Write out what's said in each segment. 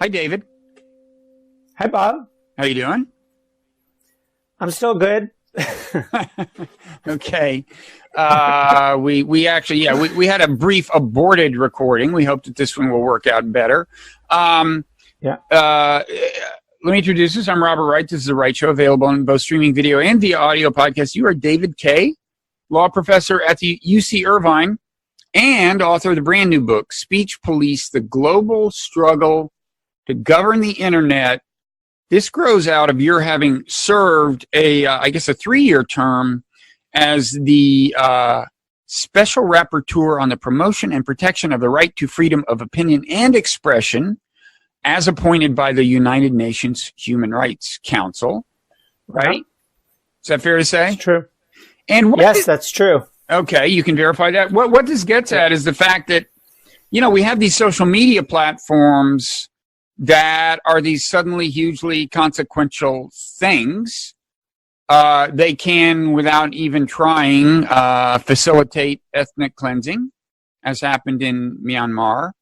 Hi, David. Hi, Bob. How you doing? I'm still good. Okay. We actually, we had a brief aborted recording. We hope that this one will work out better. Yeah. Let me introduce us. I'm Robert Wright. This is the Wright Show, available on both streaming video and via audio podcast. You are David Kaye, law professor at the UC Irvine and author of the brand new book, Speech Police, The Global Struggle to Govern the Internet. This grows out of your having served a 3-year term as the Special Rapporteur on the Promotion and Protection of the Right to Freedom of Opinion and Expression, as appointed by the United Nations Human Rights Council. Right? Is that fair to say? That's true. And yes, that's true. Okay, you can verify that. What this gets at is the fact that, we have these social media platforms that are these suddenly hugely consequential things. They can, without even trying, facilitate ethnic cleansing, as happened in Myanmar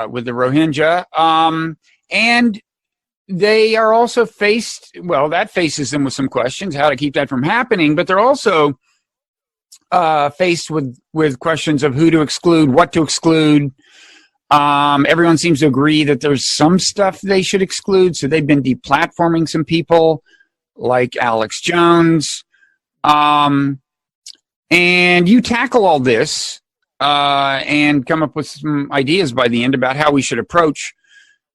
with the Rohingya. And they are also that faces them with some questions, how to keep that from happening, but they're also faced with questions of who to exclude, what to exclude. Everyone seems to agree that there's some stuff they should exclude, so they've been deplatforming some people like Alex Jones. And you tackle all this and come up with some ideas by the end about how we should approach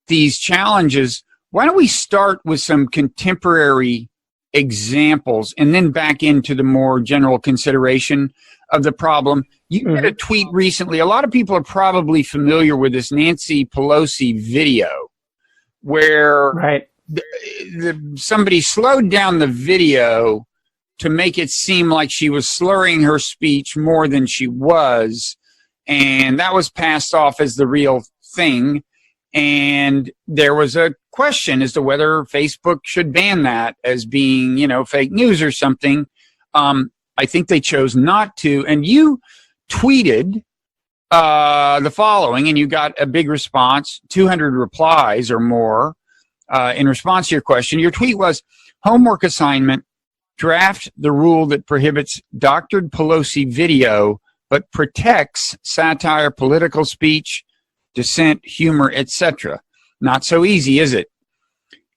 these challenges. Why don't we start with some contemporary examples and then back into the more general consideration of the problem? You had a tweet recently. A lot of people are probably familiar with this Nancy Pelosi video where somebody slowed down the video to make it seem like she was slurring her speech more than she was, and that was passed off as the real thing. And there was a question as to whether Facebook should ban that as being, fake news or something. I think they chose not to. And you tweeted the following, and you got a big response, 200 replies or more in response to your question. Your tweet was, homework assignment, draft the rule that prohibits doctored Pelosi video but protects satire, political speech, dissent, humor, etc. Not so easy, is it?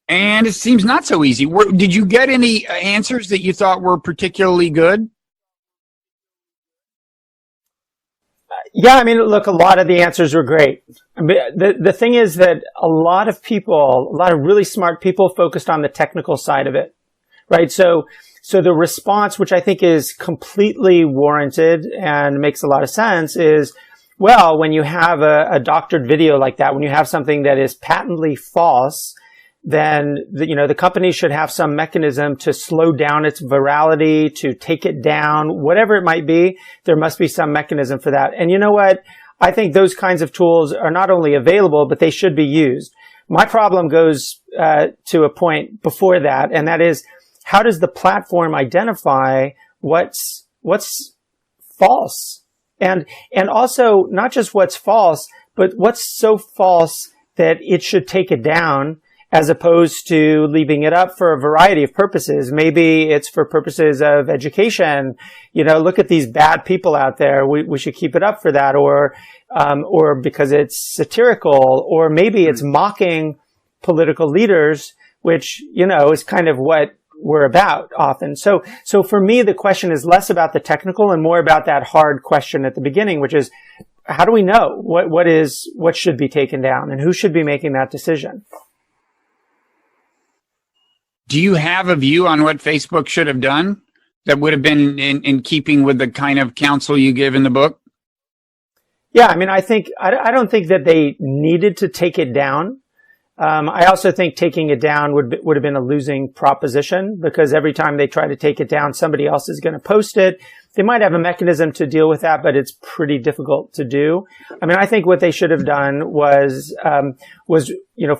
And it seems not so easy. Did you get any answers that you thought were particularly good? Yeah, look, a lot of the answers were great. The thing is that a lot of really smart people focused on the technical side of it, right? So the response, which I think is completely warranted and makes a lot of sense, is, well, when you have a doctored video like that, when you have something that is patently false, then the company should have some mechanism to slow down its virality, to take it down, whatever it might be. There must be some mechanism for that. And you know what? I think those kinds of tools are not only available, but they should be used. My problem goes to a point before that, and that is, how does the platform identify what's false? And also not just what's false, but what's so false that it should take it down, as opposed to leaving it up for a variety of purposes. Maybe it's for purposes of education. Look at these bad people out there. We should keep it up for that, or because it's satirical, or maybe it's mocking political leaders, which, is kind of what we're about often. So for me, the question is less about the technical and more about that hard question at the beginning, which is, how do we know what should be taken down and who should be making that decision? Do you have a view on what Facebook should have done that would have been in keeping with the kind of counsel you give in the book? Yeah, I don't think that they needed to take it down. I also think taking it down would have been a losing proposition, because every time they try to take it down, somebody else is going to post it. They might have a mechanism to deal with that, but it's pretty difficult to do. I think what they should have done was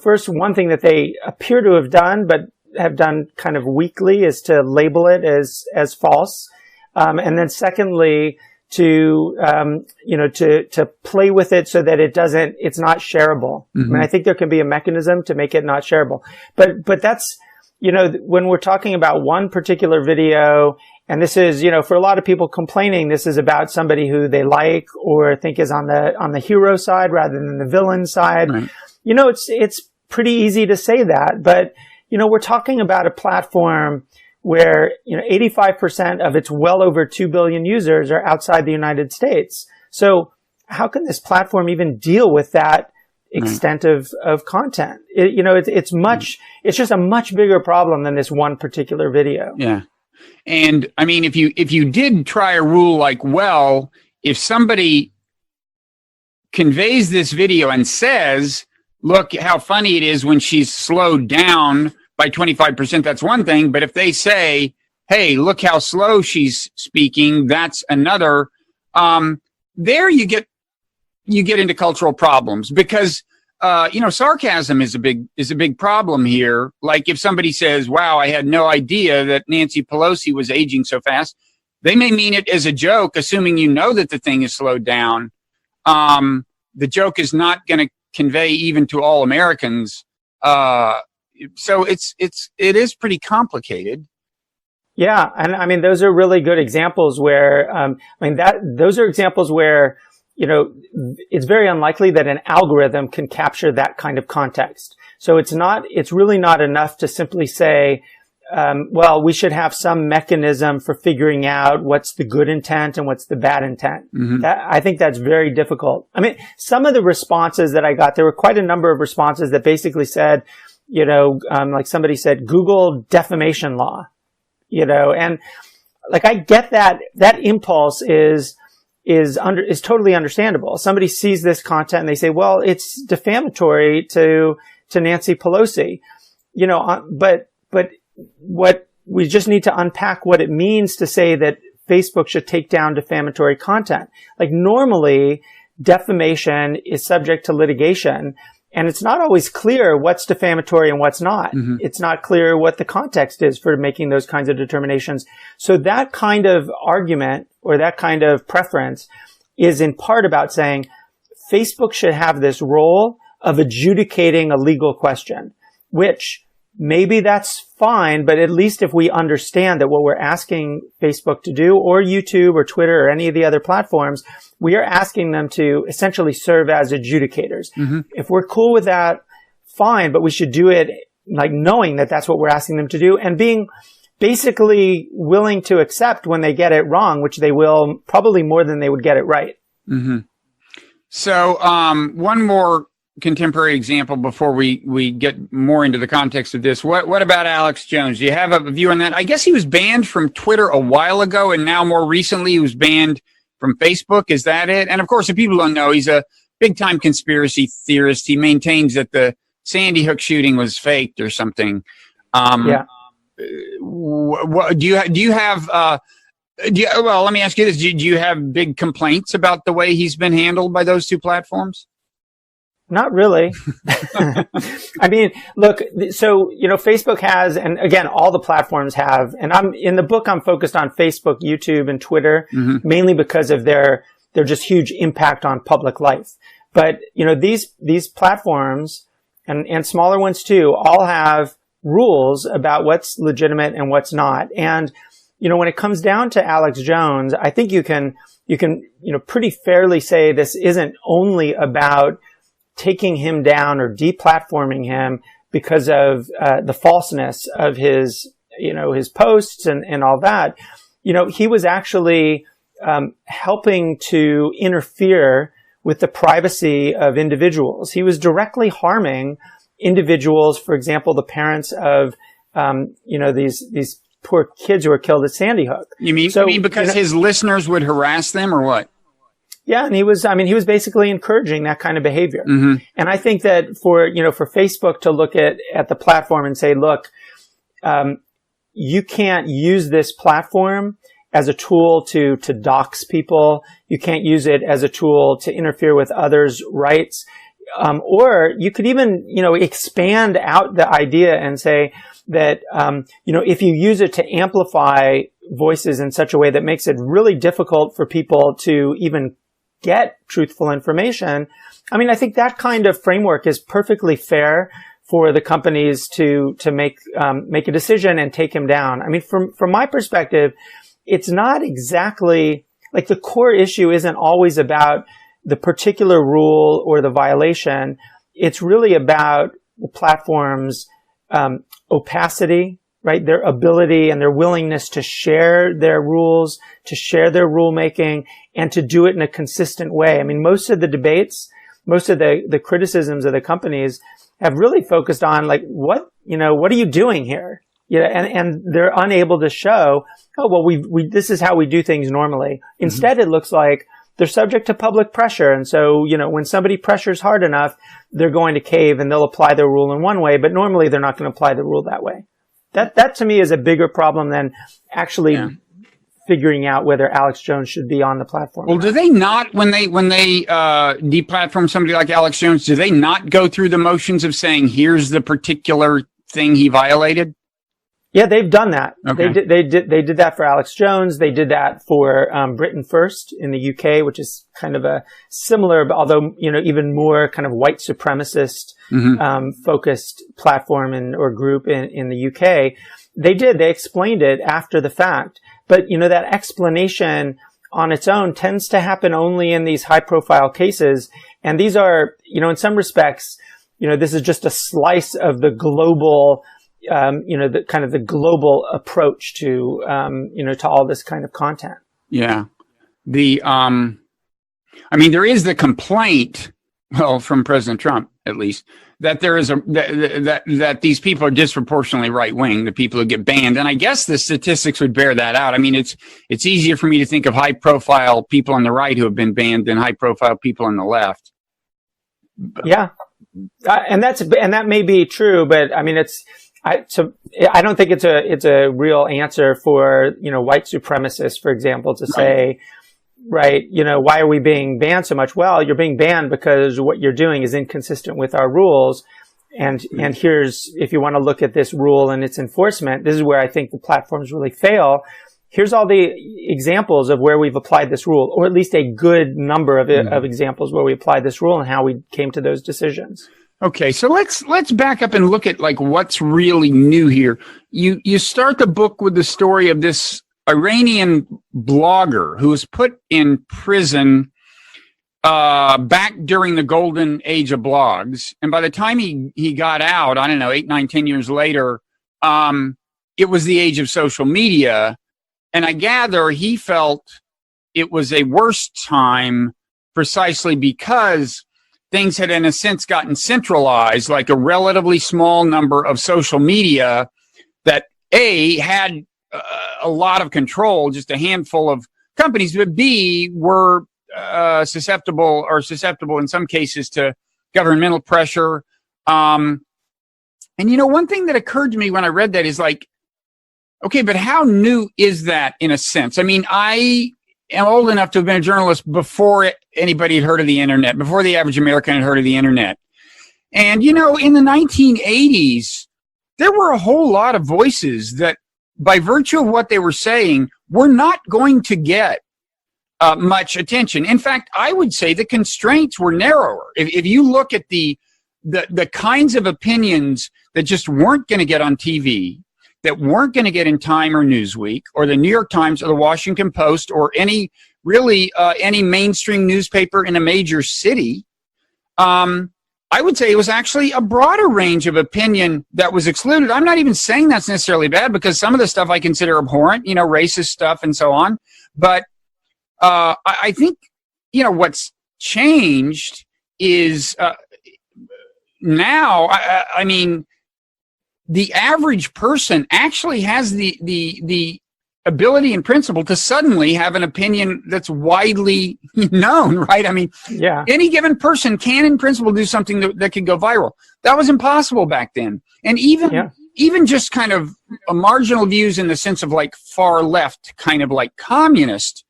first, one thing that they appear to have done, but have done kind of weakly, is to label it as false. And then secondly, to play with it so that it's not shareable. I mean, I think there can be a mechanism to make it not shareable. But that's, when we're talking about one particular video, and this is, for a lot of people complaining, this is about somebody who they like or think is on the hero side rather than the villain side. Right. It's pretty easy to say that, but, we're talking about a platform where, 85% of its well over 2 billion users are outside the United States. So how can this platform even deal with that extent of content? It's just a much bigger problem than this one particular video. Yeah. And I mean, if you did try a rule like, well, if somebody conveys this video and says, look how funny it is when she's slowed down by 25%, that's one thing. But if they say, hey, look how slow she's speaking, that's another, there you get into cultural problems because, sarcasm is a big problem here. Like if somebody says, wow, I had no idea that Nancy Pelosi was aging so fast, they may mean it as a joke, assuming that the thing is slowed down. The joke is not going to convey even to all Americans. So it is pretty complicated. Yeah. And I mean, those are really good examples where, those are examples where, it's very unlikely that an algorithm can capture that kind of context. So it's really not enough to simply say, well, we should have some mechanism for figuring out what's the good intent and what's the bad intent. I think that's very difficult. I mean, some of the responses that I got, there were quite a number of responses that basically said, like somebody said, Google defamation law, and like I get that impulse is totally understandable. Somebody sees this content and they say, well, it's defamatory to Nancy Pelosi, but what we just need to unpack what it means to say that Facebook should take down defamatory content. Like normally defamation is subject to litigation and it's not always clear what's defamatory and what's not. It's not clear what the context is for making those kinds of determinations. So that kind of argument or that kind of preference is in part about saying Facebook should have this role of adjudicating a legal question, which maybe that's fine, but at least if we understand that what we're asking Facebook to do, or YouTube or Twitter or any of the other platforms, we are asking them to essentially serve as adjudicators. If we're cool with that, fine, but we should do it like knowing that that's what we're asking them to do and being basically willing to accept when they get it wrong, which they will probably more than they would get it right. So one more contemporary example before we get more into the context of this. What about Alex Jones? Do you have a view on that? I guess he was banned from Twitter a while ago, and now more recently he was banned from Facebook. Is that it? And of course, if people don't know, he's a big-time conspiracy theorist. He maintains that the Sandy Hook shooting was faked or something. Well, let me ask you this. Do you have big complaints about the way he's been handled by those two platforms? Not really. I mean, look, so, Facebook has, and again, all the platforms have, and in the book, I'm focused on Facebook, YouTube, and Twitter, mainly because of their just huge impact on public life. But, these platforms and smaller ones too, all have rules about what's legitimate and what's not. And, when it comes down to Alex Jones, I think you can, pretty fairly say this isn't only about taking him down or deplatforming him because of the falseness of his posts and all that. He was actually helping to interfere with the privacy of individuals. He was directly harming individuals, for example, the parents of these poor kids who were killed at Sandy Hook. You mean because his listeners would harass them or what? Yeah, and he was basically encouraging that kind of behavior. And I think that for Facebook to look at the platform and say, look, you can't use this platform as a tool to dox people. You can't use it as a tool to interfere with others' rights. Or you could even, expand out the idea and say that, if you use it to amplify voices in such a way that makes it really difficult for people to even get truthful information. I mean, I think that kind of framework is perfectly fair for the companies to make a decision and take him down. I mean, from my perspective, it's not exactly like the core issue isn't always about the particular rule or the violation. It's really about the platform's opacity, right? Their ability and their willingness to share their rules, to share their rulemaking, and to do it in a consistent way. I mean, most of the debates, most of the criticisms of the companies have really focused on like, what are you doing here? And they're unable to show, oh, well, this is how we do things normally. Instead, it looks like they're subject to public pressure. And so, when somebody pressures hard enough, they're going to cave and they'll apply their rule in one way, but normally they're not going to apply the rule that way. That to me is a bigger problem than actually figuring out whether Alex Jones should be on the platform. Well, do they not, when they deplatform somebody like Alex Jones, do they not go through the motions of saying, here's the particular thing he violated? Yeah, they've done that. Okay. They did that for Alex Jones. They did that for Britain First in the UK, which is kind of a similar, although even more kind of white supremacist focused platform or group in the UK. They explained it after the fact, but that explanation on its own tends to happen only in these high profile cases, and these are in some respects this is just a slice of the global. The kind of the global approach to, to all this kind of content. Yeah. There is the complaint, well, from President Trump, at least, that there is that these people are disproportionately right wing, the people who get banned. And I guess the statistics would bear that out. I mean, it's easier for me to think of high profile people on the right who have been banned than high profile people on the left. Yeah. And that may be true, but I mean, I don't think it's a real answer for, white supremacists, for example, to say, right, why are we being banned so much? Well, you're being banned because what you're doing is inconsistent with our rules. And here's, if you want to look at this rule and its enforcement, this is where I think the platforms really fail. Here's all the examples of where we've applied this rule, or at least a good number of examples where we applied this rule and how we came to those decisions. Okay, so let's back up and look at like what's really new here. You start the book with the story of this Iranian blogger who was put in prison back during the golden age of blogs, and by the time he got out, I don't know, 8, 9, 10 years later, it was the age of social media, and I gather he felt it was a worse time precisely because things had, in a sense, gotten centralized, like a relatively small number of social media that A, had a lot of control, just a handful of companies, but B, were susceptible in some cases to governmental pressure. And one thing that occurred to me when I read that is like, okay, but how new is that in a sense? I mean, I am old enough to have been a journalist before anybody had heard of the internet, before the average American had heard of the internet. And, in the 1980s, there were a whole lot of voices that, by virtue of what they were saying, were not going to get much attention. In fact, I would say the constraints were narrower. If you look at the kinds of opinions that just weren't going to get on TV, that weren't going to get in Time or Newsweek or the New York Times or the Washington Post or any mainstream newspaper in a major city, I would say it was actually a broader range of opinion that was excluded. I'm not even saying that's necessarily bad because some of the stuff I consider abhorrent, racist stuff and so on. But I think, what's changed is now, I mean, the average person actually has the ability and principle to suddenly have an opinion that's widely known, right? I mean, any given person can, in principle, do something that could go viral. That was impossible back then. And even just kind of marginal views in the sense of like far left, kind of like communist,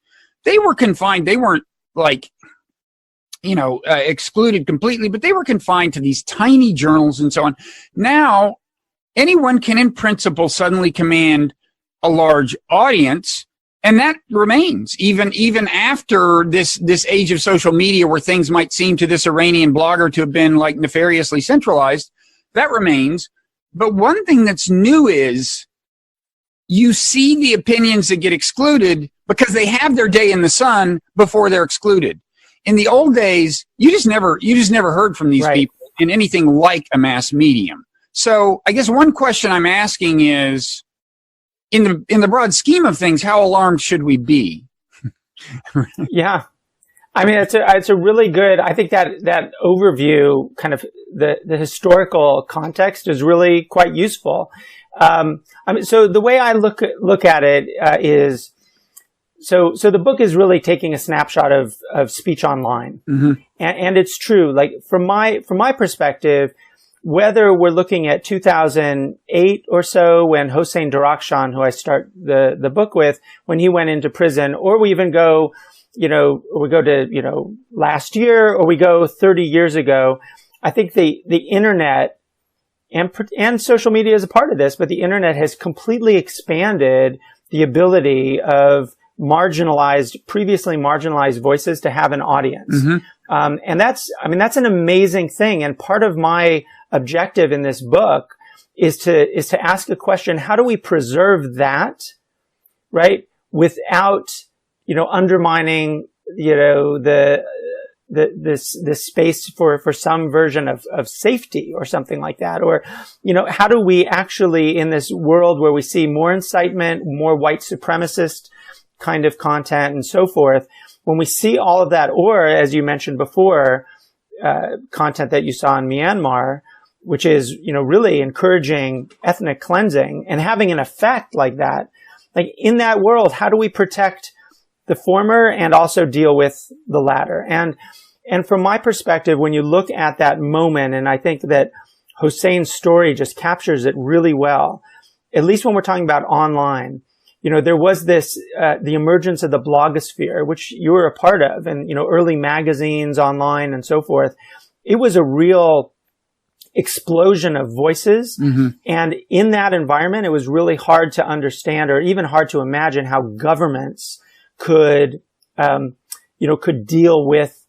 they were confined. They weren't like, excluded completely, but they were confined to these tiny journals and so on. Now, anyone can, in principle, suddenly command a large audience, and that remains even after this age of social media where things might seem to this Iranian blogger to have been like nefariously centralized. That remains. But one thing that's new is you see the opinions that get excluded because they have their day in the sun before they're excluded. In the old days, you just never heard from these people in anything like a mass medium. So I guess one question I'm asking is, in the broad scheme of things, how alarmed should we be? Yeah. I mean, it's a really good, I think that overview, kind of the historical context is really quite useful. I mean, so the way I look at it is, so the book is really taking a snapshot of speech online. Mm-hmm. And it's true. Like from my perspective, whether we're looking at 2008 or so when Hossein Darakhshan, who I start the book with, when he went into prison, or we even go, we go to, last year, or we go 30 years ago, I think the internet and social media is a part of this, but the internet has completely expanded the ability of previously marginalized voices to have an audience. Mm-hmm. And that's an amazing thing. And part of my objective in this book is to ask a question: how do we preserve that, right, without, undermining, this space for some version of safety or something like that? Or, how do we actually, in this world where we see more incitement, more white supremacist kind of content and so forth, when we see all of that, or as you mentioned before, content that you saw in Myanmar, which is, really encouraging ethnic cleansing and having an effect like that, like in that world, how do we protect the former and also deal with the latter? And from my perspective, when you look at that moment, and I think that Hossein's story just captures it really well, at least when we're talking about online, there was this, the emergence of the blogosphere, which you were a part of, and, early magazines online and so forth. It was a real explosion of voices. Mm-hmm. And in that environment, it was really hard to understand, or even hard to imagine, how governments could deal with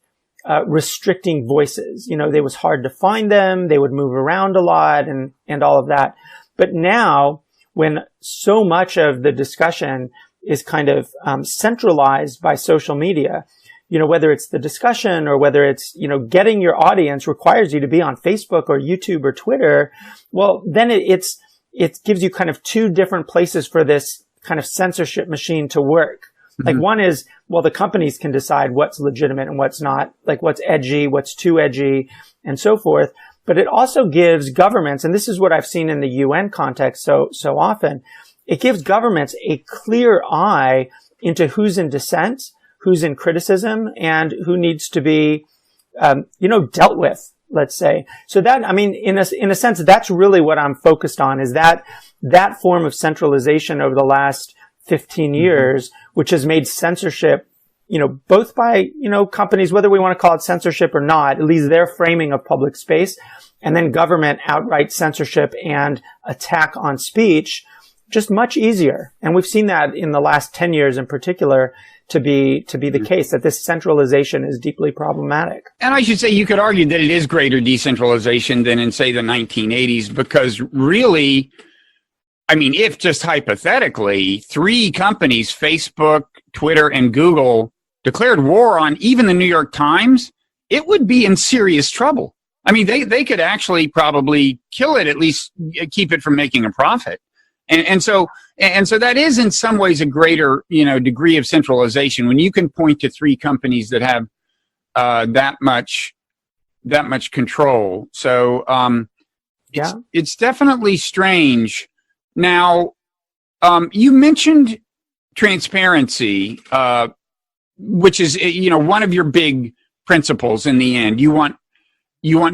restricting voices. It was hard to find them. They would move around a lot and all of that. But now, when so much of the discussion is kind of centralized by social media, whether it's the discussion or whether it's, getting your audience requires you to be on Facebook or YouTube or Twitter, well, then it gives you kind of two different places for this kind of censorship machine to work. Mm-hmm. Like one is, well, the companies can decide what's legitimate and what's not, like what's edgy, what's too edgy, and so forth. But it also gives governments, and this is what I've seen in the UN context so often, it gives governments a clear eye into who's in dissent, who's in criticism, and who needs to be, dealt with, let's say. So that, I mean, in a sense, that's really what I'm focused on, is that form of centralization over the last 15 years, which has made censorship, both by, companies, whether we want to call it censorship or not, at least their framing of public space, and then government outright censorship and attack on speech, just much easier. And we've seen that in the last 10 years in particular to be the case, that this centralization is deeply problematic. And I should say, you could argue that it is greater decentralization than in, say, the 1980s, because really, I mean, if just hypothetically, three companies, Facebook, Twitter, and Google, declared war on even the New York Times, it would be in serious trouble. I mean, they could actually probably kill it, at least keep it from making a profit. And so that is in some ways a greater, degree of centralization when you can point to three companies that have that much control. So it's definitely strange. Now, you mentioned transparency, which is, one of your big principles in the end. You want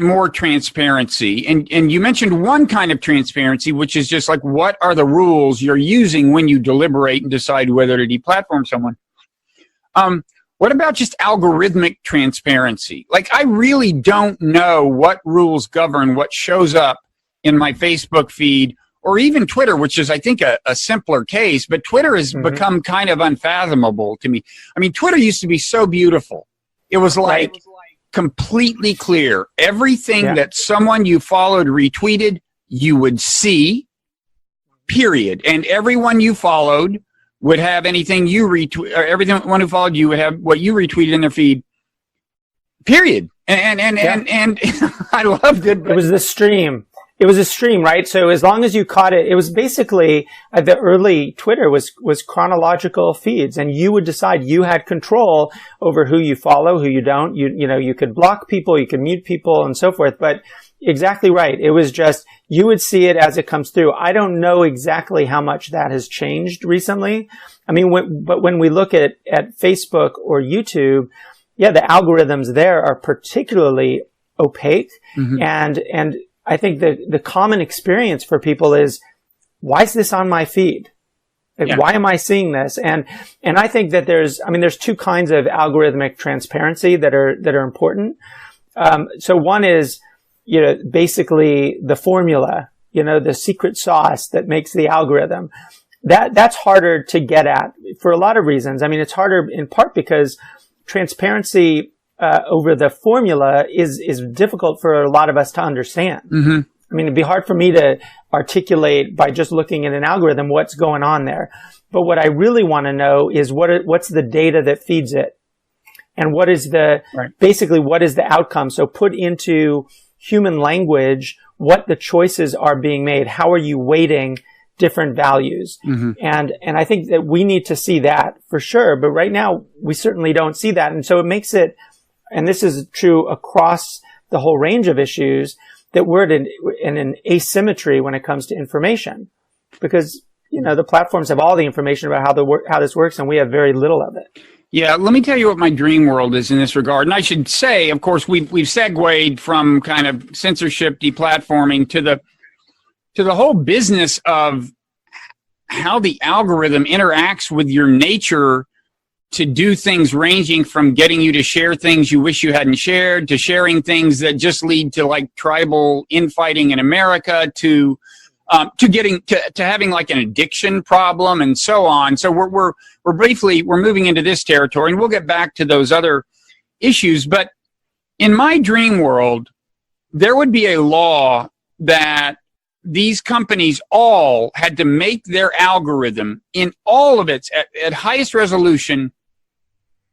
more transparency. And you mentioned one kind of transparency, which is just like, what are the rules you're using when you deliberate and decide whether to deplatform someone? What about just algorithmic transparency? Like, I really don't know what rules govern what shows up in my Facebook feed or even Twitter, which is, I think, a simpler case, but Twitter has become kind of unfathomable to me. I mean, Twitter used to be so beautiful. It was like completely clear. Everything that someone you followed retweeted, you would see, period. And everyone you followed would have anything you retweet, or everyone who followed you would have what you retweeted in their feed, period. And I loved it. It was the stream. It was a stream, right? So as long as you caught it, it was basically the early Twitter was chronological feeds, and you would decide. You had control over who you follow, who you don't. You know, you could block people, you could mute people, and so forth. But exactly right. It was just, you would see it as it comes through. I don't know exactly how much that has changed recently. I mean, but when we look at Facebook or YouTube, yeah, the algorithms there are particularly opaque. And I think the common experience for people is, why is this on my feed? Like, why am I seeing this? And I think that there's two kinds of algorithmic transparency that are important. So one is, you know, basically the formula, you know, the secret sauce that makes the algorithm. That's harder to get at for a lot of reasons. I mean, it's harder in part because transparency over the formula is difficult for a lot of us to understand. I mean, it'd be hard for me to articulate by just looking at an algorithm what's going on there. But what I really want to know is what's the data that feeds it, and what is basically what is the outcome. So put into human language what the choices are being made. How are you weighting different values? And I think that we need to see that for sure. But right now we certainly don't see that. And so it makes it, and this is true across the whole range of issues, that we're in an asymmetry when it comes to information, because, you know, the platforms have all the information about how this works, and we have very little of it. Yeah, let me tell you what my dream world is in this regard. And I should say, of course, we've segued from kind of censorship, deplatforming to the whole business of how the algorithm interacts with your nature to do things ranging from getting you to share things you wish you hadn't shared, to sharing things that just lead to like tribal infighting in America, to getting to having like an addiction problem and so on. So we're moving into this territory, and we'll get back to those other issues. But in my dream world, there would be a law that these companies all had to make their algorithm in all of its at highest resolution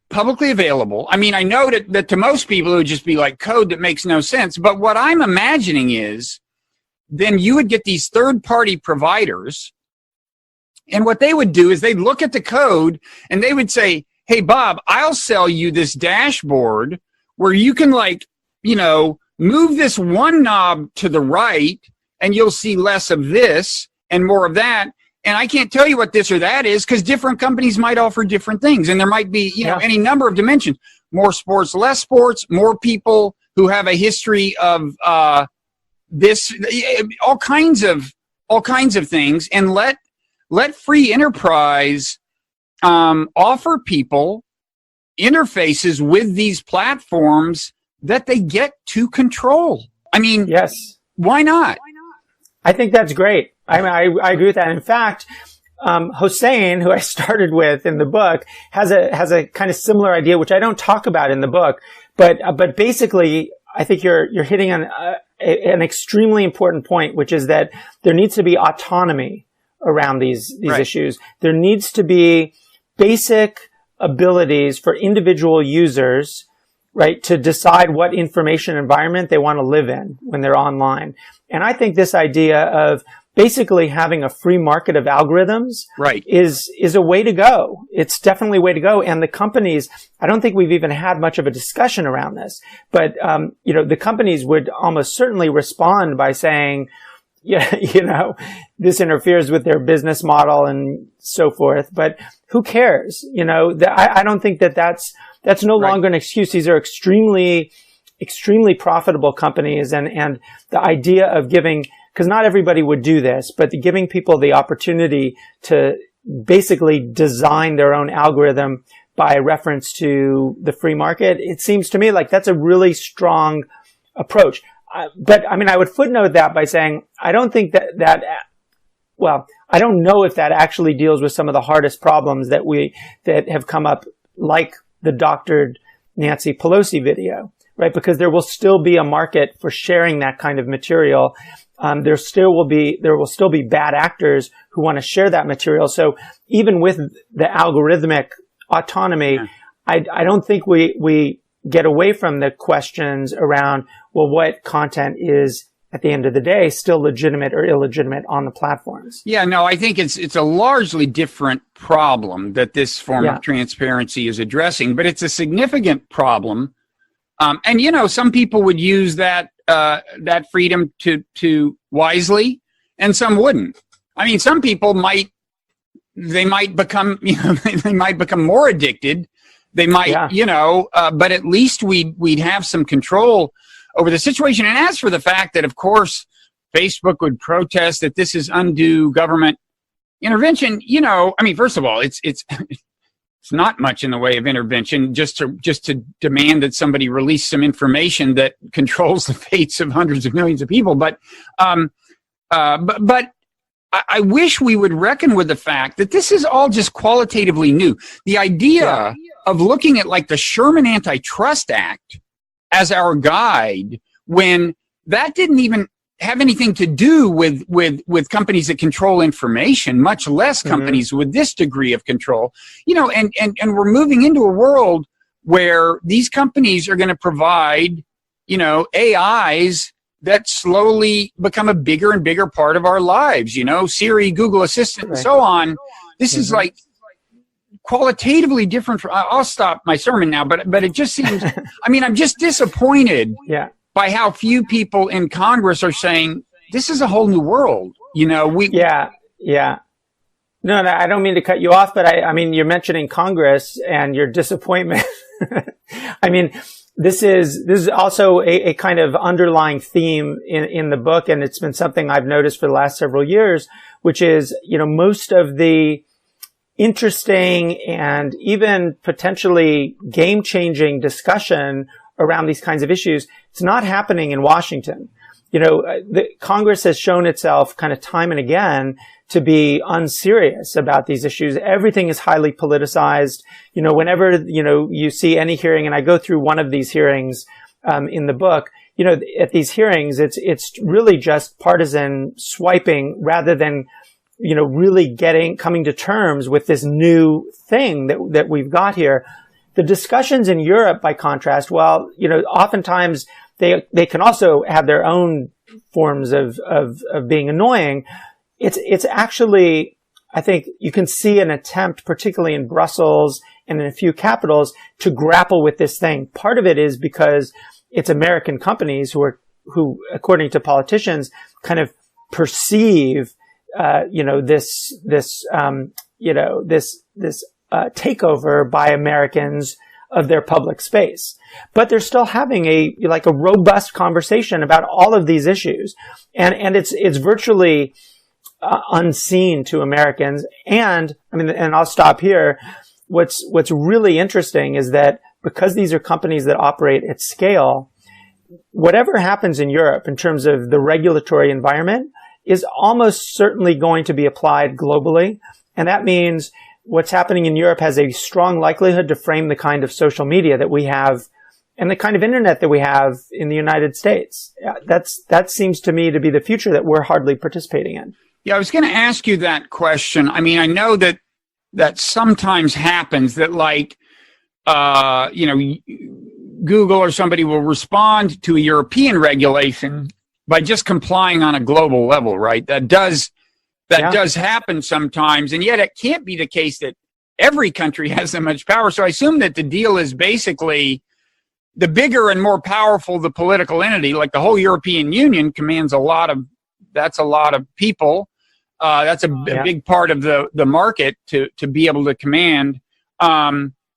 publicly available. I mean, I know that to most people it would just be like code that makes no sense. But what I'm imagining is, then you would get these third-party providers, and what they would do is they'd look at the code and they would say, hey, Bob, I'll sell you this dashboard where you can, like, you know, move this one knob to the right and you'll see less of this and more of that. And I can't tell you what this or that is, because different companies might offer different things. And there might be, you know, any number of dimensions, more sports, less sports, more people who have a history of this, all kinds of things. And let free enterprise offer people interfaces with these platforms that they get to control. I mean, yes. Why not? I think that's great. I mean, I agree with that. In fact, Hossein, who I started with in the book, has a kind of similar idea, which I don't talk about in the book, but basically, I think you're hitting on an extremely important point, which is that there needs to be autonomy around these issues. There needs to be basic abilities for individual users, right, to decide what information environment they want to live in when they're online. And I think this idea of basically having a free market of algorithms is a way to go. It's definitely a way to go. And the companies, I don't think we've even had much of a discussion around this, but, you know, the companies would almost certainly respond by saying, yeah, you know, this interferes with their business model and so forth. But who cares? You know, I don't think that's no longer an excuse. These are extremely profitable companies. And the idea of giving, because not everybody would do this, but giving people the opportunity to basically design their own algorithm by reference to the free market, it seems to me like that's a really strong approach. But I mean, I would footnote that by saying, I don't think that well, I don't know if that actually deals with some of the hardest problems that have come up, like the doctored Nancy Pelosi video, right? Because there will still be a market for sharing that kind of material. There will still be bad actors who want to share that material. So even with the algorithmic autonomy, I don't think we get away from the questions around, well, what content is at the end of the day still legitimate or illegitimate on the platforms. Yeah, no, I think it's a largely different problem that this form of transparency is addressing, but it's a significant problem. And some people would use that freedom to wisely, and some wouldn't. I mean, some people might become they might become more addicted. They might, but at least we'd have some control over the situation. And as for the fact that, of course, Facebook would protest that this is undue government intervention, first of all, it's not much in the way of intervention just to demand that somebody release some information that controls the fates of hundreds of millions of people. But I wish we would reckon with the fact that this is all just qualitatively new. The idea of looking at like the Sherman Antitrust Act as our guide, when that didn't even have anything to do with companies that control information, much less companies with this degree of control, and we're moving into a world where these companies are going to provide, AIs that slowly become a bigger and bigger part of our lives, Siri, Google Assistant, and so on. This is like qualitatively different. I'll stop my sermon now, but it just seems, I'm just disappointed by how few people in Congress are saying, this is a whole new world. No, I don't mean to cut you off, but you're mentioning Congress and your disappointment. This is also a kind of underlying theme in the book, and it's been something I've noticed for the last several years, which is, most of the interesting and even potentially game-changing discussion around these kinds of issues, it's not happening in Washington. The Congress has shown itself kind of time and again to be unserious about these issues. Everything is highly politicized. Whenever, you see any hearing, and I go through one of these hearings in the book, at these hearings, it's really just partisan swiping rather than, really coming to terms with this new thing that we've got here. The discussions in Europe, by contrast, oftentimes they can also have their own forms of being annoying. It's actually, I think you can see an attempt, particularly in Brussels and in a few capitals, to grapple with this thing. Part of it is because it's American companies who, according to politicians, kind of perceive, this takeover by Americans of their public space. But they're still having a robust conversation about all of these issues. And it's virtually unseen to Americans. And I'll stop here. What's really interesting is that because these are companies that operate at scale, whatever happens in Europe in terms of the regulatory environment is almost certainly going to be applied globally. And that means what's happening in Europe has a strong likelihood to frame the kind of social media that we have and the kind of internet that we have in the United States. That seems to me to be the future that we're hardly participating in. Yeah, I was going to ask you that question. I know that sometimes happens that Google or somebody will respond to a European regulation by just complying on a global level, right? That does happen sometimes, and yet it can't be the case that every country has that much power. So I assume that the deal is basically the bigger and more powerful the political entity, like the whole European Union commands a lot of people. That's a big part of the market to be able to command.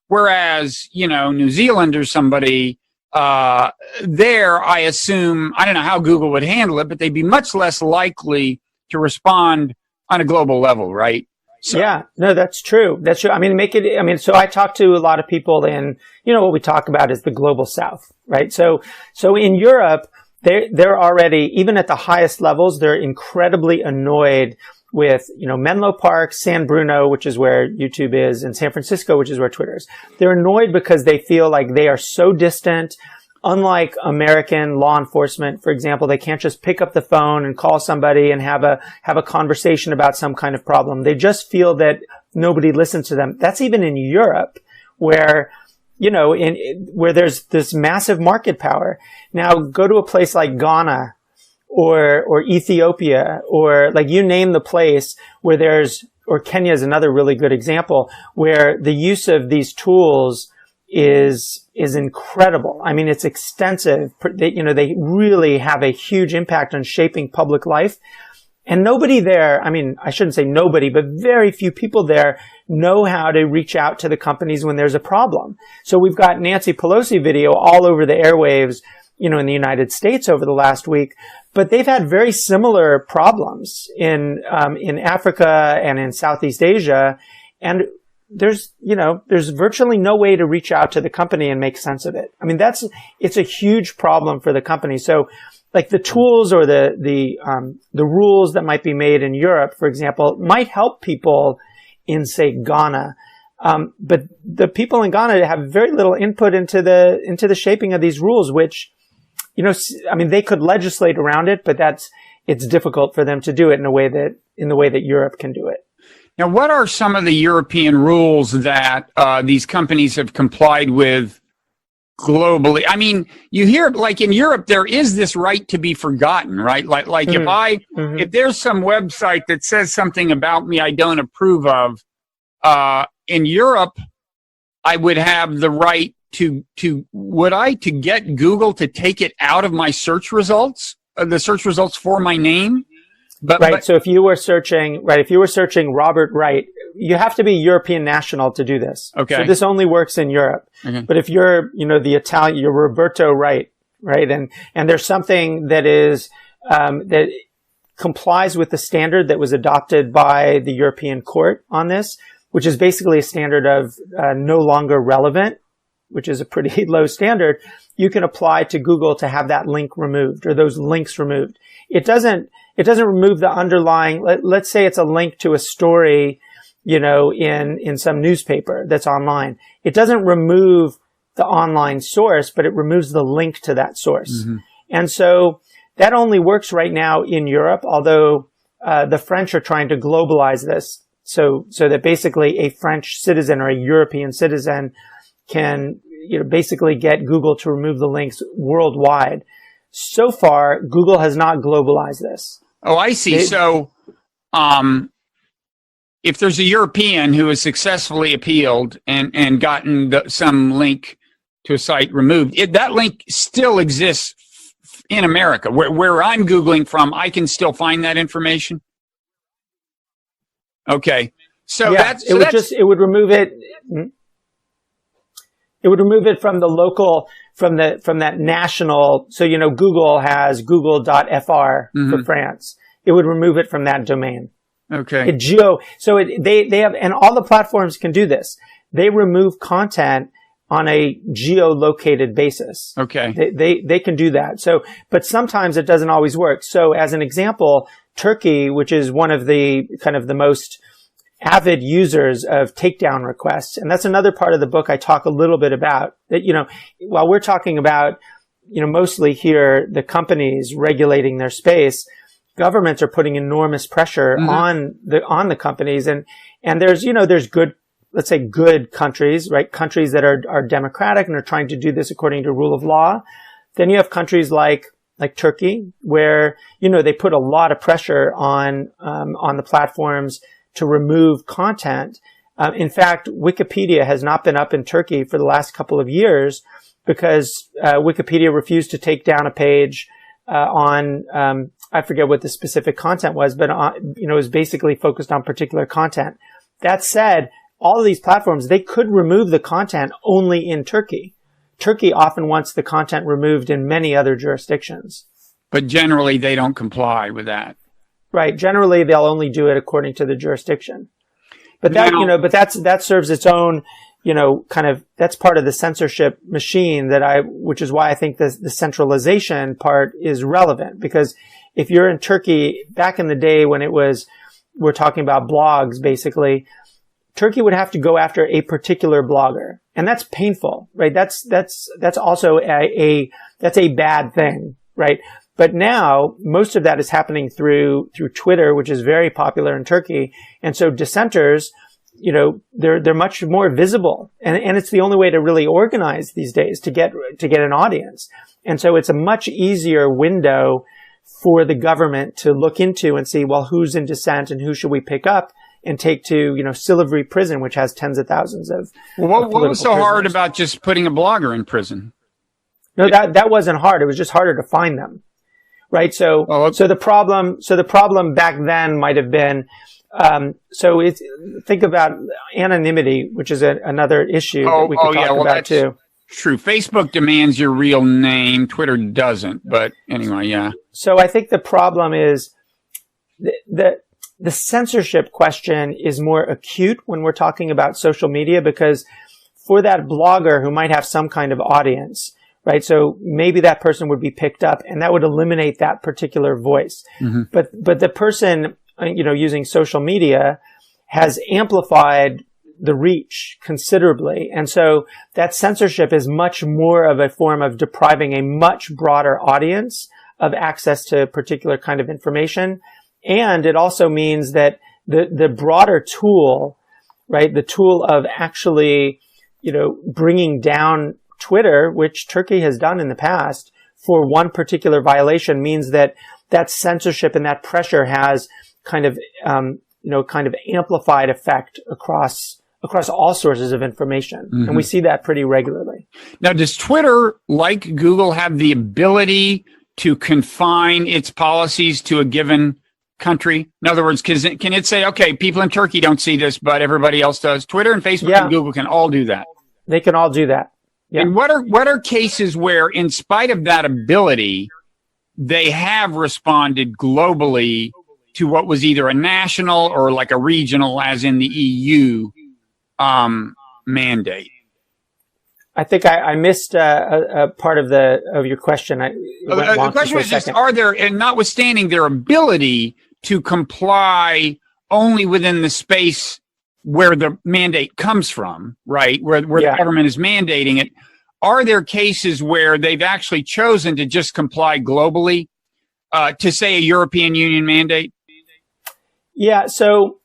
Whereas, New Zealand or somebody, there, I assume, I don't know how Google would handle it, but they'd be much less likely to respond on a global level, right? So. Yeah, no, that's true. That's true. So I talk to a lot of people in, what we talk about is the global South, right? So in Europe, they're already, even at the highest levels, they're incredibly annoyed with, Menlo Park, San Bruno, which is where YouTube is, and San Francisco, which is where Twitter is. They're annoyed because they feel like they are so distant. Unlike American law enforcement, for example, they can't just pick up the phone and call somebody and have a conversation about some kind of problem. They just feel that nobody listens to them. That's even in Europe, where, where there's this massive market power. Now go to a place like Ghana or Ethiopia, or like you name the place where or Kenya is another really good example, where the use of these tools is incredible. I mean, it's extensive. They really have a huge impact on shaping public life. And nobody there, I mean, I shouldn't say nobody, but very few people there know how to reach out to the companies when there's a problem. So we've got Nancy Pelosi video all over the airwaves, in the United States over the last week, but they've had very similar problems in Africa and in Southeast Asia. And there's virtually no way to reach out to the company and make sense of it. I mean, it's a huge problem for the company. So like the tools or the rules that might be made in Europe, for example, might help people in, say, Ghana. But the people in Ghana have very little input into the shaping of these rules, which, they could legislate around it, but it's difficult for them to do it in the way that Europe can do it. Now, what are some of the European rules that these companies have complied with globally? I mean, you hear, like in Europe, there is this right to be forgotten, right? Like Mm-hmm. if there's some website that says something about me I don't approve of, in Europe, I would have the right to get Google to take it out of my search results, the search results for my name. So if you were searching Robert Wright, you have to be European national to do this. Okay. So this only works in Europe. Okay. But if you're, the Italian, you're Roberto Wright, right? And there's something that is, that complies with the standard that was adopted by the European Court on this, which is basically a standard of no longer relevant, which is a pretty low standard. You can apply to Google to have that link removed or those links removed. It doesn't remove the underlying, let's say it's a link to a story, in some newspaper that's online. It doesn't remove the online source, but it removes the link to that source. Mm-hmm. And so that only works right now in Europe, although the French are trying to globalize this so that basically a French citizen or a European citizen can, basically get Google to remove the links worldwide. So far, Google has not globalized this. Oh, I see. So, if there's a European who has successfully appealed and gotten some link to a site removed, that link still exists in America. Where I'm Googling from, I can still find that information. Okay. So yeah, it would remove it. It would remove it from the local, from that national. So, Google has google.fr mm-hmm. for France. It would remove it from that domain. Okay. They have, and all the platforms can do this. They remove content on a geolocated basis. Okay. They can do that. So, but sometimes it doesn't always work. So as an example, Turkey, which is one of the kind of the most avid users of takedown requests. And that's another part of the book I talk a little bit about that, while we're talking about, mostly here, the companies regulating their space, governments are putting enormous pressure mm-hmm. on the companies. And there's good, let's say good countries, right? Countries that are democratic and are trying to do this according to rule of law. Then you have countries like Turkey, where, they put a lot of pressure on the platforms to remove content. In fact, Wikipedia has not been up in Turkey for the last couple of years because Wikipedia refused to take down a page on, I forget what the specific content was, but it was basically focused on particular content. That said, all of these platforms, they could remove the content only in Turkey. Turkey often wants the content removed in many other jurisdictions. But generally, they don't comply with that. Right. Generally, they'll only do it according to the jurisdiction. But that serves its own, that's part of the censorship machine which is why I think the centralization part is relevant. Because if you're in Turkey, back in the day when it was, we're talking about blogs, basically, Turkey would have to go after a particular blogger. And that's painful, right? That's also that's a bad thing, right? But now most of that is happening through Twitter, which is very popular in Turkey. And so dissenters, they're much more visible. And it's the only way to really organize these days to get an audience. And so it's a much easier window for the government to look into and see, well, who's in dissent and who should we pick up and take to, Silivri prison, which has tens of thousands of. What was so hard about just putting a blogger in prison? No, that wasn't hard. It was just harder to find them, right? So the problem back then might have been, think about anonymity, which is another issue that we could talk about too. True. Facebook demands your real name. Twitter doesn't. But anyway, yeah. So I think the problem is the censorship question is more acute when we're talking about social media, because for that blogger who might have some kind of audience, right? So maybe that person would be picked up and that would eliminate that particular voice. Mm-hmm. But the person, using social media has amplified the reach considerably. And so that censorship is much more of a form of depriving a much broader audience of access to particular kind of information. And it also means that the broader tool, right, the tool of actually, bringing down Twitter, which Turkey has done in the past for one particular violation, means that censorship and that pressure has kind of amplified effect across all sources of information. Mm-hmm. And we see that pretty regularly. Now, does Twitter, like Google, have the ability to confine its policies to a given country? In other words, can it say, okay, people in Turkey don't see this, but everybody else does? Twitter and Facebook and Google can all do that. They can all do that. Yeah. And what are cases where, in spite of that ability, they have responded globally to what was either a national or like a regional, as in the EU, mandate? I think I missed a part of your question. The question was just, are there, and notwithstanding their ability to comply only within the space where the mandate comes from, right, where the government is mandating it, are there cases where they've actually chosen to just comply globally to, say, a European Union mandate? Yeah, so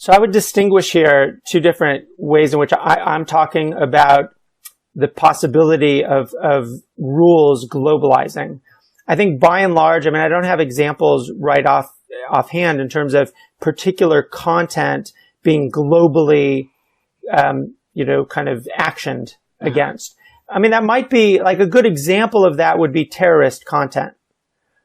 I would distinguish here two different ways in which I'm talking about the possibility of rules globalizing. I think by and large, I don't have examples right offhand in terms of particular content being globally, kind of actioned against. That might be like a good example of that would be terrorist content,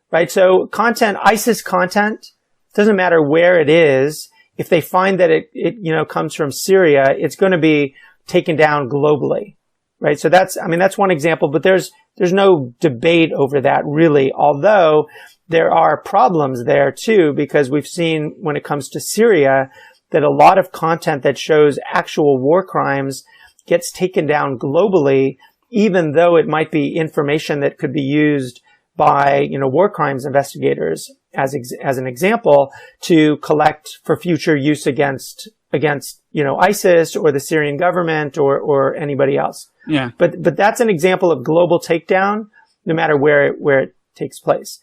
right? So ISIS content, doesn't matter where it is. If they find that it comes from Syria, it's going to be taken down globally, right? So that's one example, but there's no debate over that really, although there are problems there too, because we've seen when it comes to Syria that a lot of content that shows actual war crimes gets taken down globally, even though it might be information that could be used by, war crimes investigators as an example to collect for future use against, ISIS or the Syrian government or anybody else. Yeah. But that's an example of global takedown, no matter where it takes place.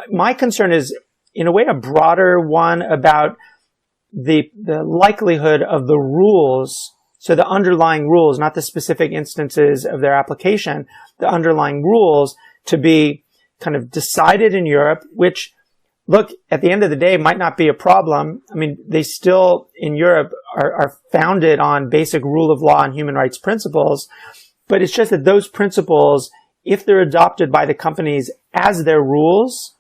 My concern is, in a way, a broader one about the likelihood of the rules. So the underlying rules, not the specific instances of their application, the underlying rules to be kind of decided in Europe, which, look, at the end of the day, might not be a problem. They still, in Europe, are founded on basic rule of law and human rights principles. But it's just that those principles, if they're adopted by the companies as their rules,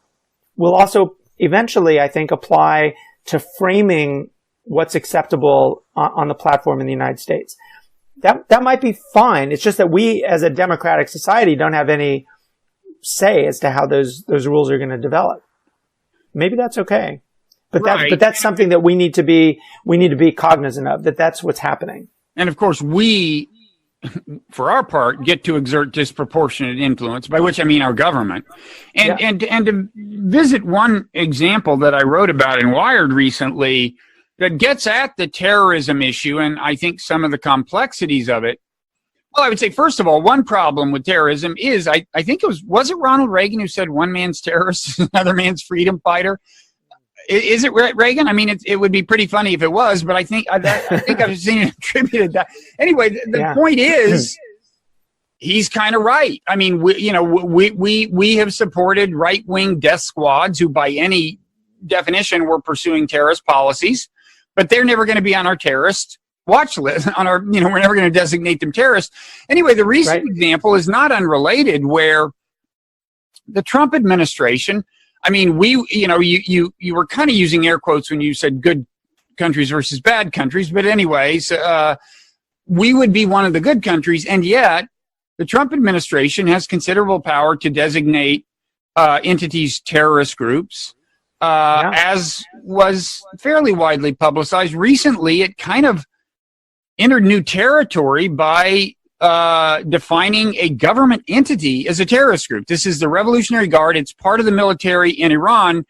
will also eventually, I think, apply to framing what's acceptable on the platform in the United States. That might be fine. It's just that we, as a democratic society, don't have any say as to how those rules are going to develop. Maybe that's okay, but that's something that we need to be cognizant of, that's what's happening. And of course, we for our part, get to exert disproportionate influence, by which I mean our government. And to visit one example that I wrote about in Wired recently that gets at the terrorism issue and I think some of the complexities of it. Well, I would say, first of all, one problem with terrorism is, I think was it Ronald Reagan who said one man's terrorist is another man's freedom fighter? Is it Reagan? I mean, it would be pretty funny if it was, but I think I've seen it attributed that. Anyway, the point is, he's kind of right. I mean, we have supported right-wing death squads who, by any definition, were pursuing terrorist policies, but they're never going to be on our terrorist watch list. We're never going to designate them terrorists. Anyway, the recent example is not unrelated, where the Trump administration. I mean, you were kind of using air quotes when you said good countries versus bad countries. But anyways, we would be one of the good countries. And yet the Trump administration has considerable power to designate entities terrorist groups, as was fairly widely publicized. Recently, it kind of entered new territory by defining a government entity as a terrorist group. This is the Revolutionary Guard. It's part of the military in Iran.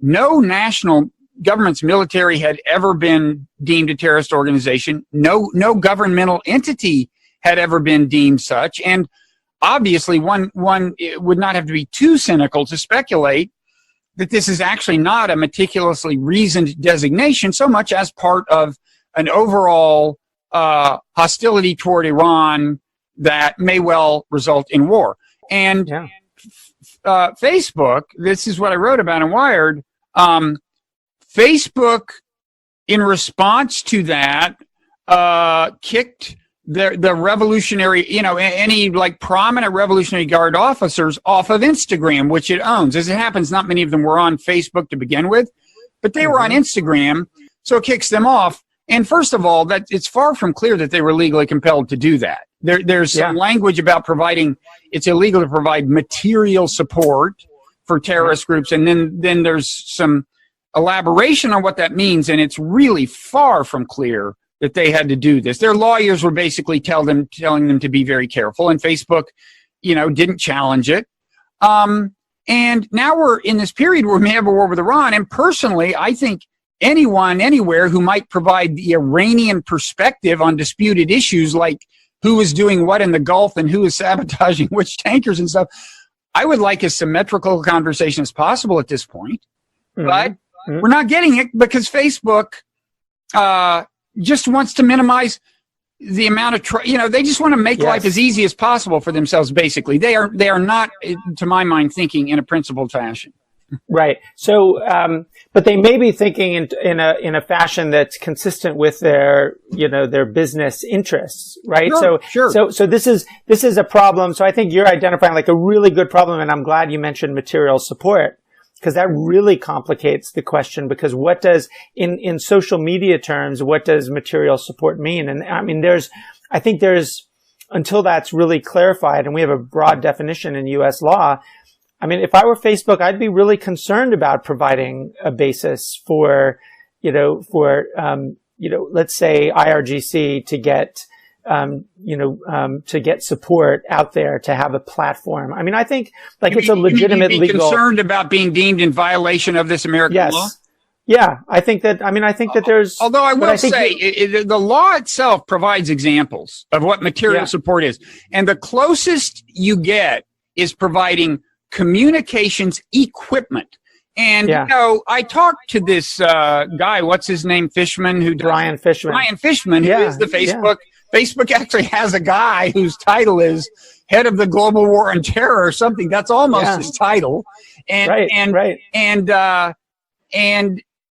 No national government's military had ever been deemed a terrorist organization. No governmental entity had ever been deemed such. And obviously, one would not have to be too cynical to speculate that this is actually not a meticulously reasoned designation, so much as part of an overall hostility toward Iran that may well result in war. And Facebook, this is what I wrote about in Wired, Facebook, in response to that, kicked the revolutionary, any like prominent Revolutionary Guard officers off of Instagram, which it owns. As it happens, not many of them were on Facebook to begin with, but they were on Instagram, so it kicks them off. And first of all, that it's far from clear that they were legally compelled to do that. There's some language about it's illegal to provide material support for terrorist groups. And then there's some elaboration on what that means. And it's really far from clear that they had to do this. Their lawyers were basically telling them to be very careful. And Facebook, didn't challenge it. And now we're in this period where we may have a war with Iran. And personally, I think anyone, anywhere who might provide the Iranian perspective on disputed issues like who is doing what in the Gulf and who is sabotaging which tankers and stuff, I would like as symmetrical conversation as possible at this point. But we're not getting it because Facebook just wants to minimize the amount of they just want to make life as easy as possible for themselves. Basically, they are not, to my mind, thinking in a principled fashion. Right. So, but they may be thinking in a fashion that's consistent with their business interests, right? Sure. So this is a problem. So I think you're identifying like a really good problem, and I'm glad you mentioned material support, because that really complicates the question. Because what does, in social media terms, what does material support mean? And I mean, I think there's, until that's really clarified, and we have a broad definition in U.S. law. I mean, if I were Facebook, I'd be really concerned about providing a basis for, let's say IRGC to get, to get support out there, to have a platform. I mean, I think it's a legitimate legal. You'd be concerned about being deemed in violation of this American law? Yeah, I think that there's. Although I will say, the law itself provides examples of what material support is, and the closest you get is providing communications equipment. And, I talked to this guy, what's his name, Fishman? Brian Fishman, who is the Facebook. Facebook actually has a guy whose title is head of the global war on terror or something. That's almost his title. And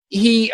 he,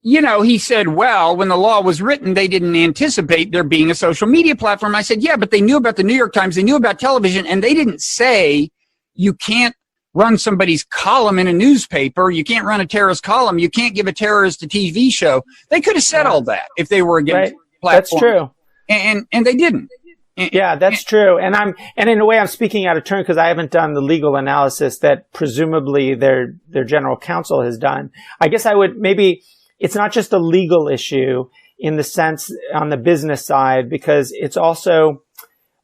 he said, well, when the law was written, they didn't anticipate there being a social media platform. I said, yeah, but they knew about the New York Times. They knew about television, and they didn't say you can't run somebody's column in a newspaper. You can't run a terrorist column. You can't give a terrorist a TV show. They could have said all that if they were against platforms. That's true. And they didn't. Yeah, that's true. And in a way, I'm speaking out of turn because I haven't done the legal analysis that presumably their general counsel has done. I guess I would maybe, it's not just a legal issue. in the sense on the business side, because it's also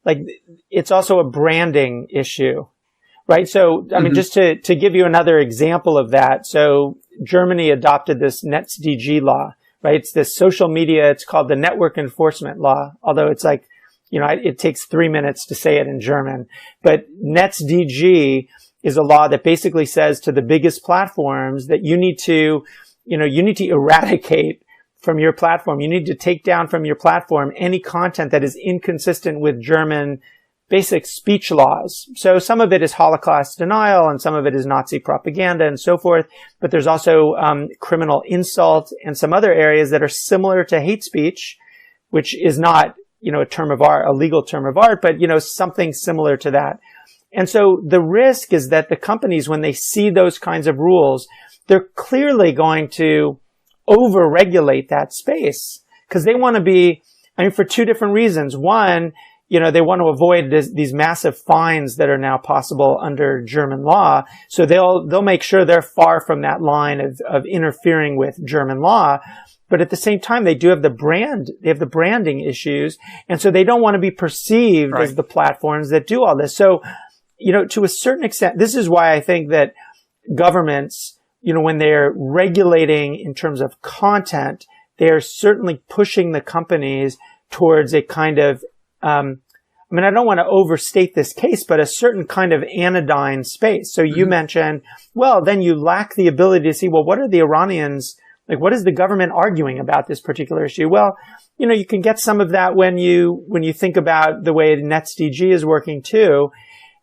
a branding issue, right? So, I mean, just to give you another example of that. So Germany adopted this NetzDG law, right? It's this social media. It's called the Network Enforcement Law, although it's like, it takes 3 minutes to say it in German. But NetzDG is a law that basically says to the biggest platforms that you need to eradicate from your platform. You need to take down from your platform any content that is inconsistent with German basic speech laws. So some of it is Holocaust denial and some of it is Nazi propaganda and so forth. But there's also criminal insult and some other areas that are similar to hate speech, which is not, a term of art, a legal term of art, but, something similar to that. And so the risk is that the companies, when they see those kinds of rules, they're clearly going to over-regulate that space because they want to be, for two different reasons. One, they want to avoid these massive fines that are now possible under German law. So they'll make sure they're far from that line of interfering with German law. But at the same time, they have the branding issues. And so they don't want to be perceived as the platforms that do all this. So, to a certain extent, this is why I think that governments, when they're regulating in terms of content, they are certainly pushing the companies towards a kind of, I don't want to overstate this case, but a certain kind of anodyne space. So you mentioned, well, then you lack the ability to see, well, what are the Iranians, what is the government arguing about this particular issue? Well, you can get some of that when you think about the way NetzDG is working too.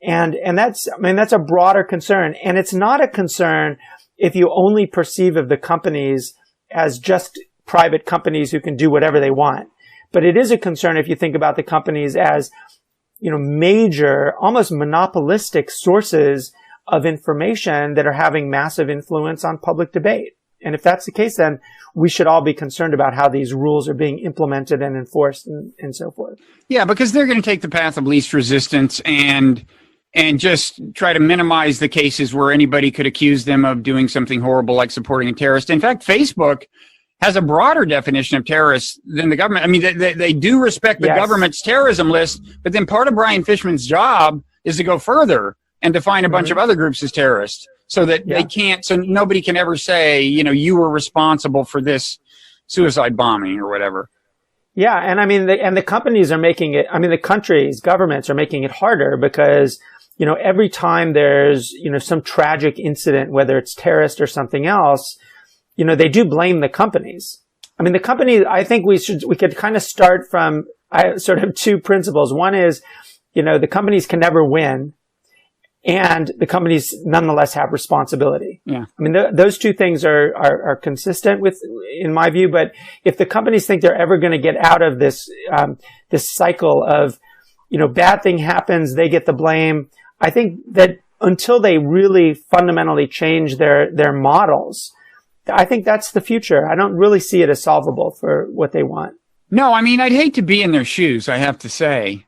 And that's a broader concern. And it's not a concern if you only perceive of the companies as just private companies who can do whatever they want. But it is a concern if you think about the companies as, major, almost monopolistic sources of information that are having massive influence on public debate. And if that's the case, then we should all be concerned about how these rules are being implemented and enforced and so forth. Yeah, because they're going to take the path of least resistance and just try to minimize the cases where anybody could accuse them of doing something horrible like supporting a terrorist. In fact, Facebook has a broader definition of terrorists than the government. I mean, they do respect the government's terrorism list, but then part of Brian Fishman's job is to go further and define a bunch of other groups as terrorists so that they can't, so nobody can ever say, you were responsible for this suicide bombing or whatever. Yeah. And the companies are making it, the governments are making it harder because, every time there's, some tragic incident, whether it's terrorist or something else, they do blame the companies. The companies, I think we could kind of start from sort of two principles. One is, the companies can never win and the companies nonetheless have responsibility. Yeah. Those two things are consistent with, in my view, but if the companies think they're ever going to get out of this cycle of, bad thing happens, they get the blame. I think that until they really fundamentally change their models, I think that's the future. I don't really see it as solvable for what they want. No, I'd hate to be in their shoes, I have to say.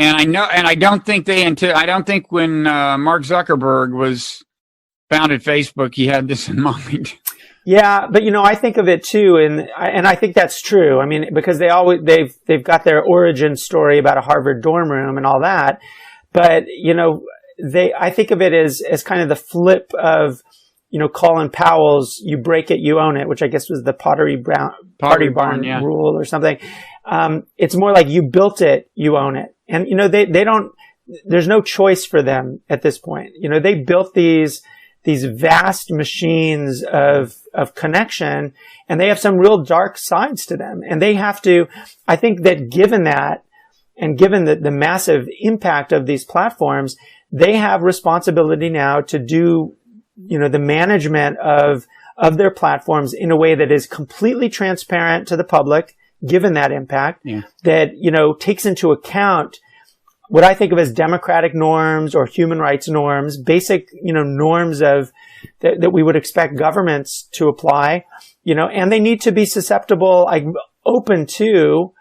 And I don't think when Mark Zuckerberg founded Facebook, he had this in mind. Yeah, but I think of it too, and I think that's true. Because they've got their origin story about a Harvard dorm room and all that. But I think of it as kind of the flip of Colin Powell's "you break it, you own it," which I guess was the Party Barn rule or something. It's more like you built it, you own it. And, they don't, there's no choice for them at this point. They built these vast machines of connection and they have some real dark sides to them. And they have to, I think that given that and given the massive impact of these platforms, they have responsibility now to do, the management of their platforms in a way that is completely transparent to the public, given that impact, that, takes into account what I think of as democratic norms or human rights norms, basic, norms of that we would expect governments to apply, and they need to be susceptible, open to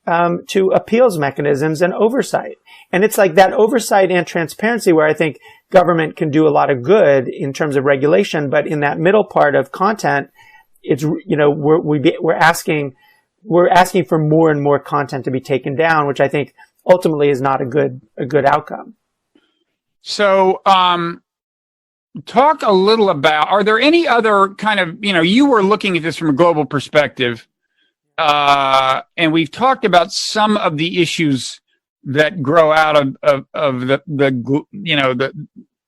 appeals mechanisms and oversight. And it's like that oversight and transparency where I think government can do a lot of good in terms of regulation. But in that middle part of content, it's, we're asking, we're asking for more and more content to be taken down, which I think ultimately is not a good outcome. So, talk a little about, are there any other kind of, you were looking at this from a global perspective, and we've talked about some of the issues that grow out of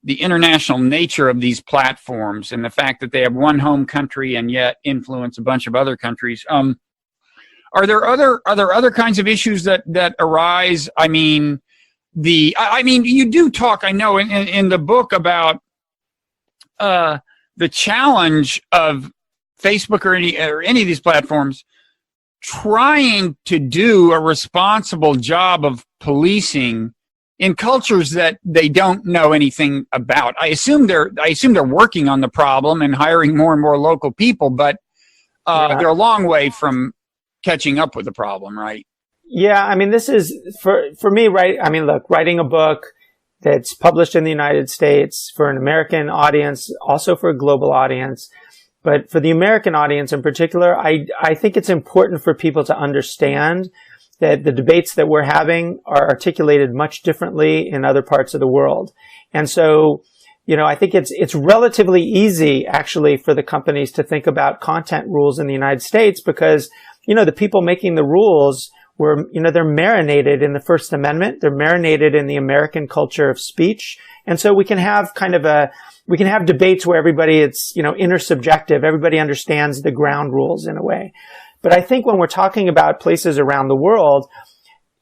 the international nature of these platforms and the fact that they have one home country and yet influence a bunch of other countries. Are there other kinds of issues that arise? I mean, you do talk, I know, in the book about the challenge of Facebook or any of these platforms trying to do a responsible job of policing in cultures that they don't know anything about. I assume they're working on the problem and hiring more and more local people, but they're a long way from catching up with the problem, right? Yeah, I mean, this is for me, right? I mean, look, writing a book that's published in the United States for an American audience, also for a global audience. But for the American audience in particular, I think it's important for people to understand that the debates that we're having are articulated much differently in other parts of the world. And so, I think it's relatively easy actually for the companies to think about content rules in the United States because, the people making the rules were, they're marinated in the First Amendment. They're marinated in the American culture of speech. And so we can have we can have debates where everybody, it's, intersubjective. Everybody understands the ground rules in a way. But I think when we're talking about places around the world,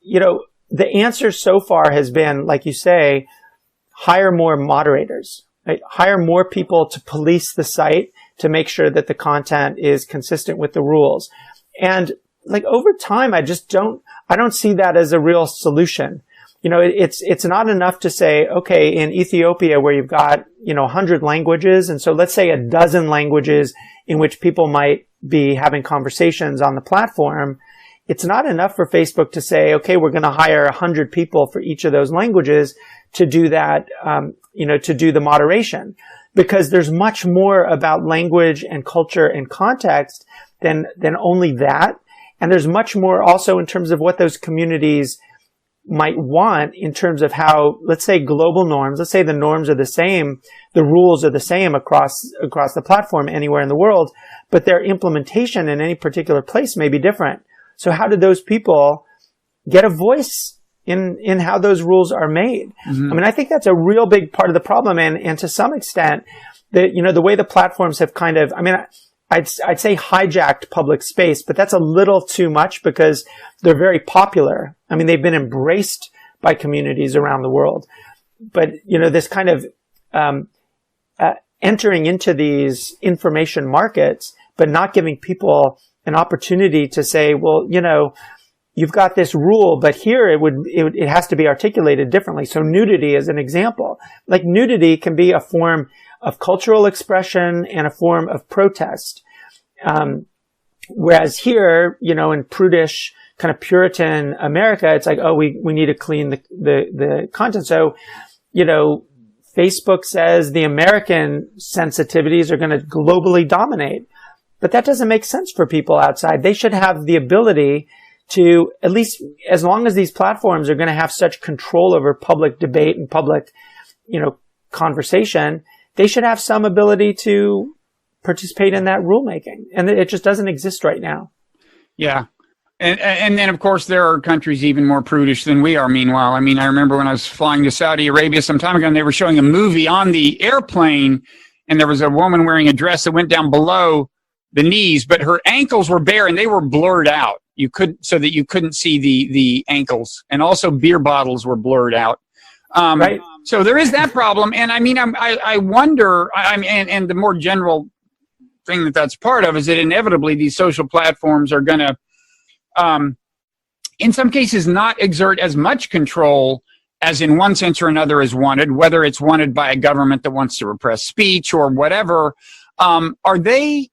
the answer so far has been, like you say, hire more moderators, right? Hire more people to police the site to make sure that the content is consistent with the rules. And over time, I don't see that as a real solution. It's not enough to say, okay, in Ethiopia where you've got, 100 languages. And so let's say a dozen languages in which people might be having conversations on the platform. It's not enough for Facebook to say, okay, we're going to hire 100 people for each of those languages to do that, to do the moderation, because there's much more about language and culture and context than only that. And there's much more also in terms of what those communities might want in terms of how, let's say, global norms, let's say the norms are the same, the rules are the same across the platform anywhere in the world, but their implementation in any particular place may be different. So how do those people get a voice in how those rules are made? Mm-hmm. I mean, I think that's a real big part of the problem. And to some extent, the way the platforms have kind of, I mean, I'd say hijacked public space, but that's a little too much because they're very popular. I mean, they've been embraced by communities around the world. But, this kind of entering into these information markets, but not giving people an opportunity to say, well, you've got this rule, but here it has to be articulated differently. So nudity is an example. Like nudity can be a form of cultural expression and a form of protest. Whereas here, in prudish kind of Puritan America, it's like, oh, we need to clean the content. So, Facebook says the American sensitivities are going to globally dominate, but that doesn't make sense for people outside. They should have the ability to, at least as long as these platforms are going to have such control over public debate and public, conversation, they should have some ability to participate in that rulemaking. And it just doesn't exist right now. Yeah. And then, of course, there are countries even more prudish than we are, meanwhile. I mean, I remember when I was flying to Saudi Arabia some time ago, and they were showing a movie on the airplane, and there was a woman wearing a dress that went down below the knees, but her ankles were bare, and they were blurred out. So that you couldn't see the ankles. And also beer bottles were blurred out. Right. So there is that problem. And I mean, I wonder, and the more general thing that's part of is that inevitably these social platforms are going to, in some cases, not exert as much control as in one sense or another is wanted, whether it's wanted by a government that wants to repress speech or whatever. Are they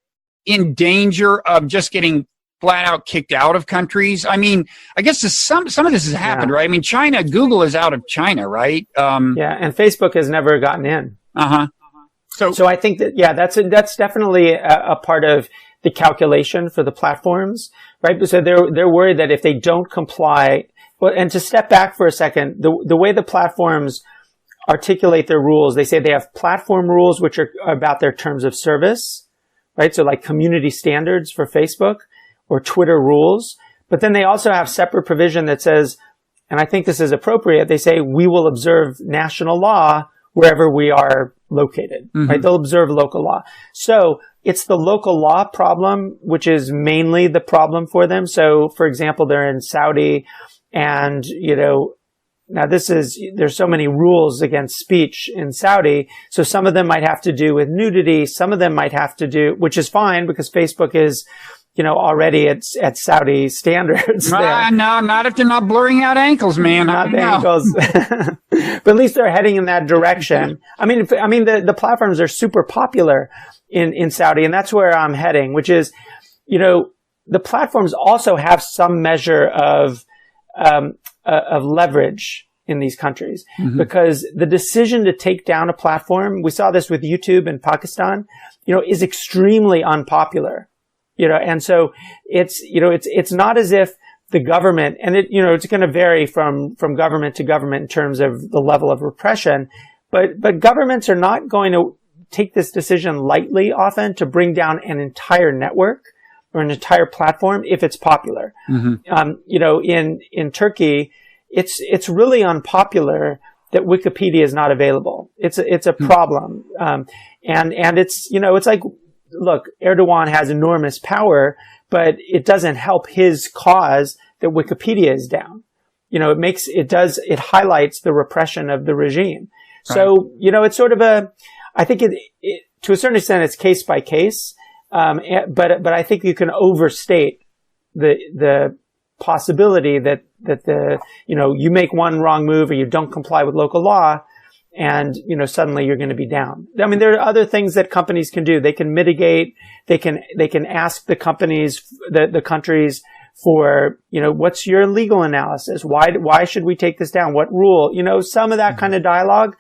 in danger of just getting flat out kicked out of countries? I mean, I guess some of this has happened, right? I mean, Google is out of China, right? And Facebook has never gotten in. So I think that, that's definitely a part of the calculation for the platforms, right? So they're worried that if they don't comply, well, and to step back for a second, the way the platforms articulate their rules, they say they have platform rules, which are about their terms of service, right? So like community standards for Facebook or Twitter rules. But then they also have separate provision that says, and I think this is appropriate, they say we will observe national law wherever we are located, right? They'll observe local law. So it's the local law problem, which is mainly the problem for them. So for example, they're in Saudi and, now there's so many rules against speech in Saudi. So some of them might have to do with nudity. Some of them might have to do, which is fine because Facebook is, already at Saudi standards. No, not if they're not blurring out ankles, man. Not the ankles. But at least they're heading in that direction. I mean, the platforms are super popular in Saudi, and that's where I'm heading, which is, the platforms also have some measure of leverage in these countries because the decision to take down a platform, we saw this with YouTube in Pakistan, is extremely unpopular. And so it's not as if the government, and it's going to vary from government to government in terms of the level of repression, but governments are not going to take this decision lightly often to bring down an entire network or an entire platform if it's popular. In Turkey, it's really unpopular that Wikipedia is not available. It's a problem. And it's like, look, Erdogan has enormous power, but it doesn't help his cause that Wikipedia is down. It highlights the repression of the regime. Right. So, it's sort of I think it to a certain extent, it's case by case. But I think you can overstate the possibility that you make one wrong move or you don't comply with local law and, suddenly you're going to be down. I mean, there are other things that companies can do. They can mitigate. They can ask the companies, the countries for, what's your legal analysis? Why should we take this down? What rule? Some of that kind of dialogue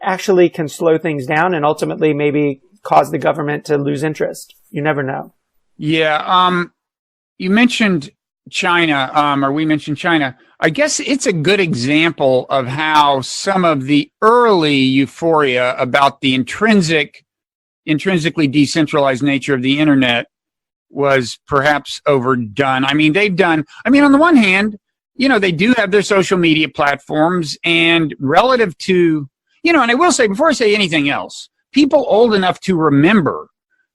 actually can slow things down and ultimately maybe cause the government to lose interest. You never know. Yeah. You mentioned China, or we mentioned China. I guess it's a good example of how some of the early euphoria about the intrinsically decentralized nature of the internet was perhaps overdone. I mean, on the one hand, they do have their social media platforms, and relative to, and I will say, before I say anything else, people old enough to remember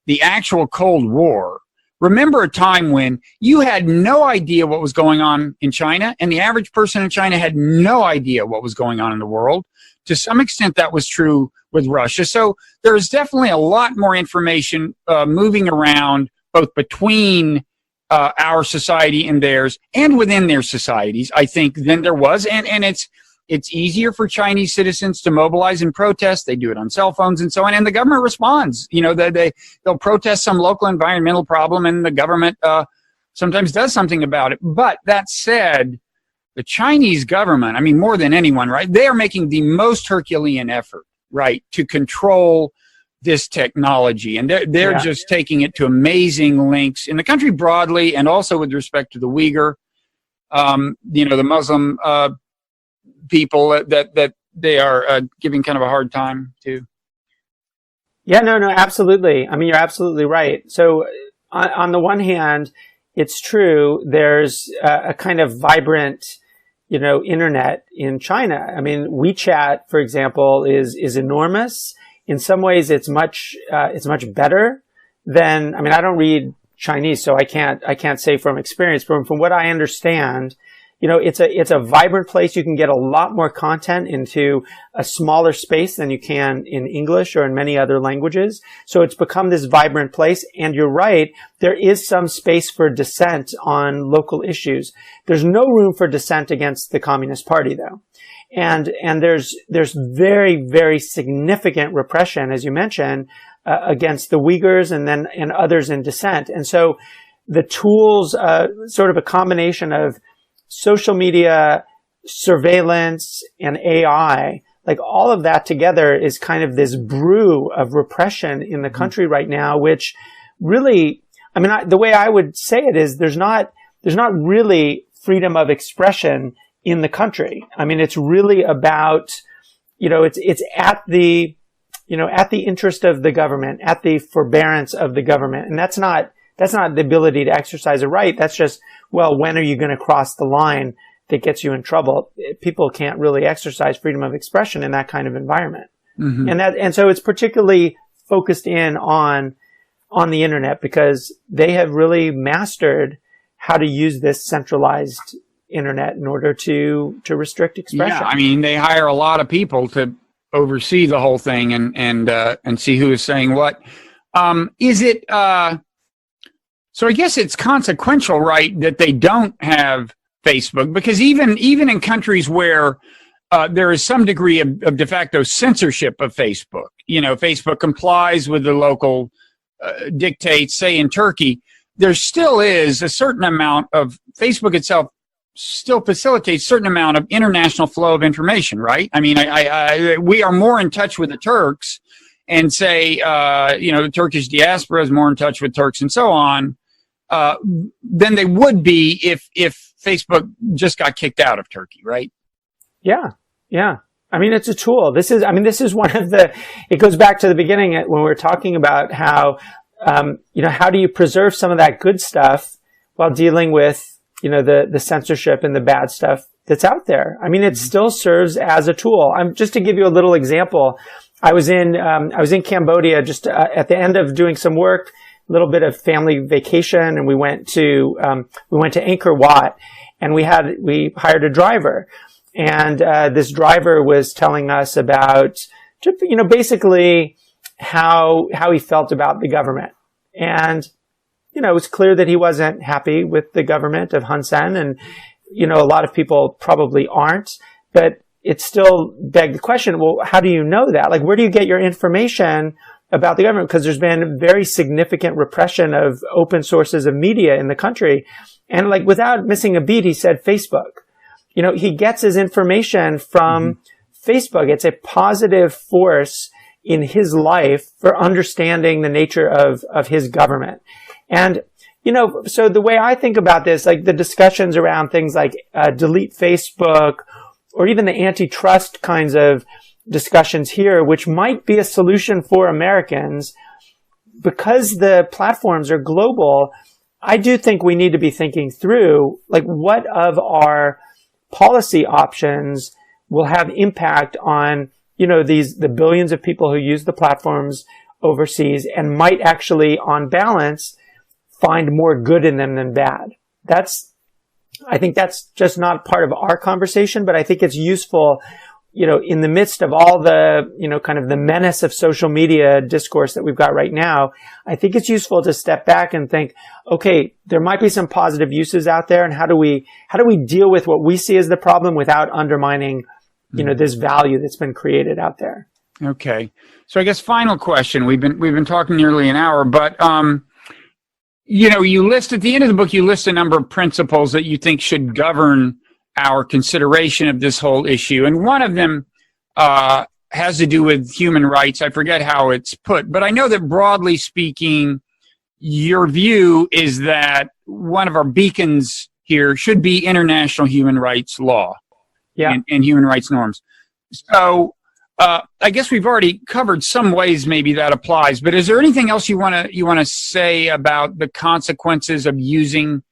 the actual Cold War remember a time when you had no idea what was going on in China, and the average person in China had no idea what was going on in the world. To some extent, that was true with Russia. So there's definitely a lot more information moving around, both between our society and theirs, and within their societies, I think, than there was. And it's easier for Chinese citizens to mobilize and protest. They do it on cell phones and so on, and the government responds. They'll protest some local environmental problem, and the government sometimes does something about it. But that said, the Chinese government, more than anyone, right, they are making the most Herculean effort, right, to control this technology, and they're just taking it to amazing lengths in the country broadly, and also with respect to the Uyghur, the Muslim people that they are giving kind of a hard time to. Yeah, no, absolutely. You're absolutely right. So on the one hand, it's true. There's a kind of vibrant, internet in China. WeChat, for example, is enormous. In some ways, it's much better than, I don't read Chinese, so I can't say from experience, but from what I understand, it's a vibrant place. You can get a lot more content into a smaller space than you can in English or in many other languages. So it's become this vibrant place. And you're right, there is some space for dissent on local issues. There's no room for dissent against the Communist Party, though. And there's very, very significant repression, as you mentioned, against the Uyghurs and others in dissent. And so the tools, sort of a combination of social media, surveillance, and AI, like all of that together is kind of this brew of repression in the country right now, which really, the way I would say it is there's not there's not really freedom of expression in the country. I mean, it's really about, it's at the, at the interest of the government, at the forbearance of the government. And that's not the ability to exercise a right. That's just, well, when are you going to cross the line that gets you in trouble? People can't really exercise freedom of expression in that kind of environment. Mm-hmm. And so it's particularly focused in on the internet because they have really mastered how to use this centralized internet in order to restrict expression. Yeah, I mean, they hire a lot of people to oversee the whole thing and see who is saying what. Is it so I guess it's consequential, right, that they don't have Facebook, because even in countries where there is some degree of de facto censorship of Facebook, Facebook complies with the local dictates, say in Turkey, there still is a certain amount of Facebook itself still facilitates a certain amount of international flow of information, right? I mean, we are more in touch with the Turks and say, the Turkish diaspora is more in touch with Turks and so on, than they would be if Facebook just got kicked out of Turkey, right? Yeah. I mean, it's a tool. This is one of it goes back to the beginning when we were talking about how, how do you preserve some of that good stuff while dealing with, the censorship and the bad stuff that's out there. I mean, it still serves as a tool. Just to give you a little example, I was in Cambodia just at the end of doing some work, a little bit of family vacation, and we went to Angkor Wat, and we hired a driver, and this driver was telling us about, basically how he felt about the government, and it was clear that he wasn't happy with the government of Hun Sen, and a lot of people probably aren't, but it still begged the question, well, how do you know that? Like, where do you get your information about the government? Because there's been very significant repression of open sources of media in the country. And without missing a beat, he said Facebook. He gets his information from Facebook. It's a positive force in his life for understanding the nature of his government. And, so the way I think about this, the discussions around things like delete Facebook, or even the antitrust kinds of discussions here, which might be a solution for Americans, because the platforms are global, I do think we need to be thinking through, what of our policy options will have impact on, the billions of people who use the platforms overseas and might actually, on balance, find more good in them than bad. I think that's just not part of our conversation, but I think it's useful, in the midst of all the, kind of the menace of social media discourse that we've got right now. I think it's useful to step back and think, okay, there might be some positive uses out there, and how do we deal with what we see as the problem without undermining, this value that's been created out there? Okay. So I guess final question. We've been talking nearly an hour, but you list at the end of the book, you list a number of principles that you think should govern our consideration of this whole issue. And one of them has to do with human rights. I forget how it's put, but I know that broadly speaking, your view is that one of our beacons here should be international human rights law and human rights norms. So I guess we've already covered some ways maybe that applies, but is there anything else you want to say about the consequences of using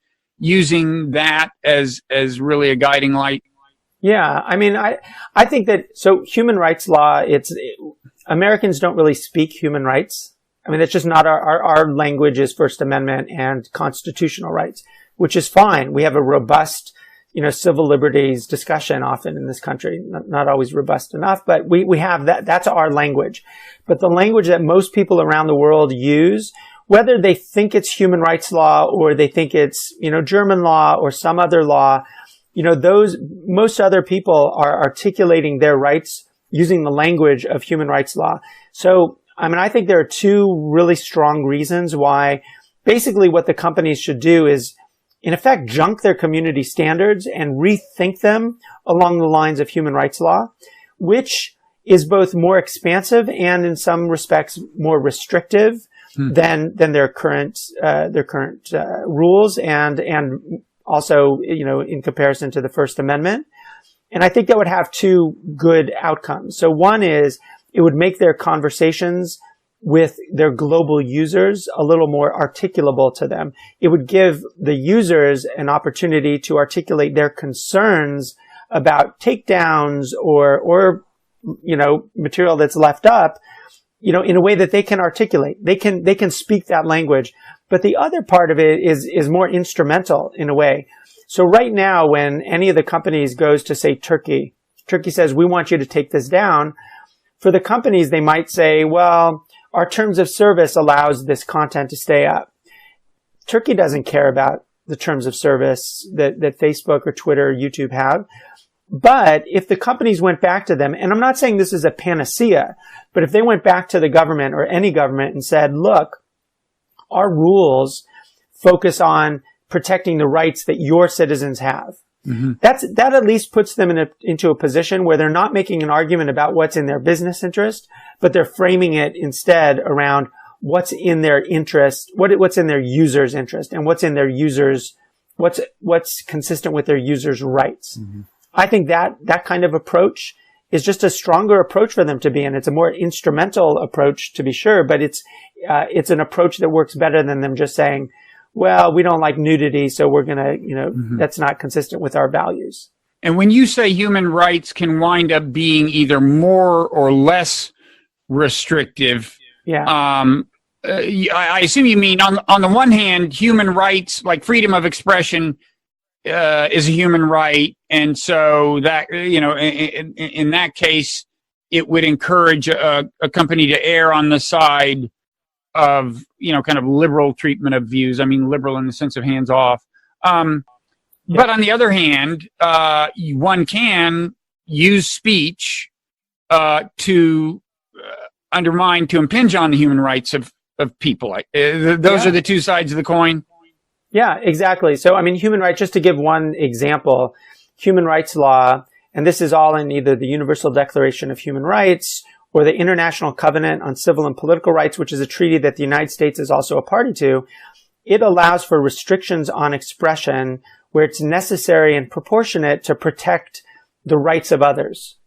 that as really a guiding light? Yeah, I mean, I think that, so human rights law, Americans don't really speak human rights. I mean, it's just not our language is First Amendment and constitutional rights, which is fine. We have a robust, civil liberties discussion often in this country, not always robust enough, but we have that. That's our language. But the language that most people around the world use, whether they think it's human rights law or they think it's, German law or some other law, most other people are articulating their rights using the language of human rights law. So, I mean, I think there are two really strong reasons why basically what the companies should do is, in effect, junk their community standards and rethink them along the lines of human rights law, which is both more expansive and in some respects more restrictive than their current rules and also, in comparison to the First Amendment. And I think that would have two good outcomes. So one is it would make their conversations with their global users a little more articulable to them. It would give the users an opportunity to articulate their concerns about takedowns or material that's left up, in a way that they can articulate. They can speak that language. But the other part of it is more instrumental in a way. So right now, when any of the companies goes to, say, Turkey says, we want you to take this down. For the companies, they might say, well, our terms of service allows this content to stay up. Turkey doesn't care about the terms of service that Facebook or Twitter or YouTube have. But if the companies went back to them, and I'm not saying this is a panacea, but if they went back to the government or any government and said, look, our rules focus on protecting the rights that your citizens have. Mm-hmm. That at least puts them into a position where they're not making an argument about what's in their business interest, but they're framing it instead around what's in their interest, what's in their users' interest, and what's in their users, what's consistent with their users' rights. Mm-hmm. I think that kind of approach is just a stronger approach for them to be in. It's a more instrumental approach, to be sure, but it's an approach that works better than them just saying, well, we don't like nudity, so we're going to, mm-hmm. that's not consistent with our values. And when you say human rights can wind up being either more or less restrictive, I assume you mean on the one hand, human rights, like freedom of expression, is a human right. And so that, in that case, it would encourage a company to err on the side of, kind of liberal treatment of views. I mean, liberal in the sense of hands off. But on the other hand, one can use speech to undermine, to impinge on the human rights of people. Those are the two sides of the coin. Yeah, exactly. So, I mean, human rights, just to give one example, human rights law, and this is all in either the Universal Declaration of Human Rights or the International Covenant on Civil and Political Rights, which is a treaty that the United States is also a party to. It allows for restrictions on expression where it's necessary and proportionate to protect the rights of others.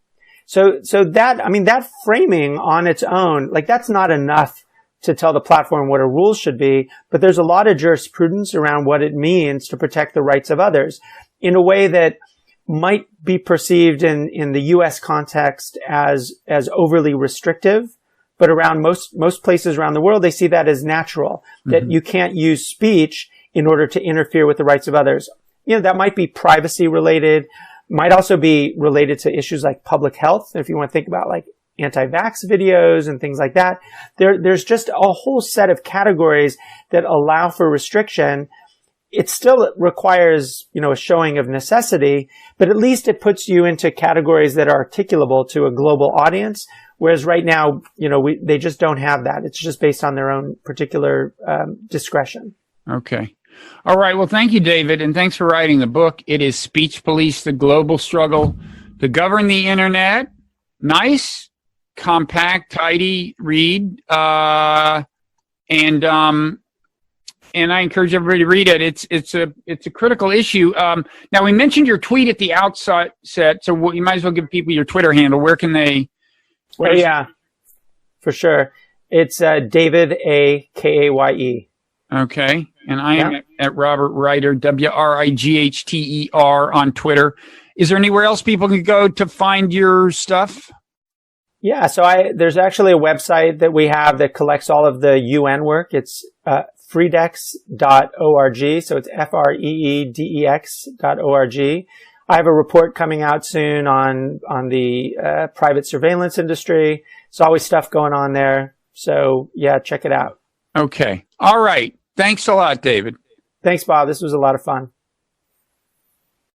So that framing on its own, that's not enough to tell the platform what a rule should be, but there's a lot of jurisprudence around what it means to protect the rights of others in a way that might be perceived in the U.S. context as overly restrictive, but around most places around the world, they see that as natural, that mm-hmm. you can't use speech in order to interfere with the rights of others. That might be privacy related, might also be related to issues like public health. If you want to think about anti-vax videos and things like that, there's just a whole set of categories that allow for restriction. It still requires, a showing of necessity, but at least it puts you into categories that are articulable to a global audience. Whereas right now, they just don't have that. It's just based on their own particular discretion. Okay. All right. Well, thank you, David. And thanks for writing the book. It is Speech Police, the Global Struggle to Govern the Internet. Nice, compact, tidy read. And I encourage everybody to read it. It's a critical issue. Now, we mentioned your tweet at the outset, so you might as well give people your Twitter handle. Where can they? Yeah, for sure. It's David A. Kaye. Okay, and I am at Robert Writer, WRIGHTER on Twitter. Is there anywhere else people can go to find your stuff? Yeah, so there's actually a website that we have that collects all of the UN work. It's freedex.org, so it's freedex.org. I have a report coming out soon on the private surveillance industry. There's always stuff going on there. So, yeah, check it out. Okay. All right. Thanks a lot, David. Thanks, Bob. This was a lot of fun.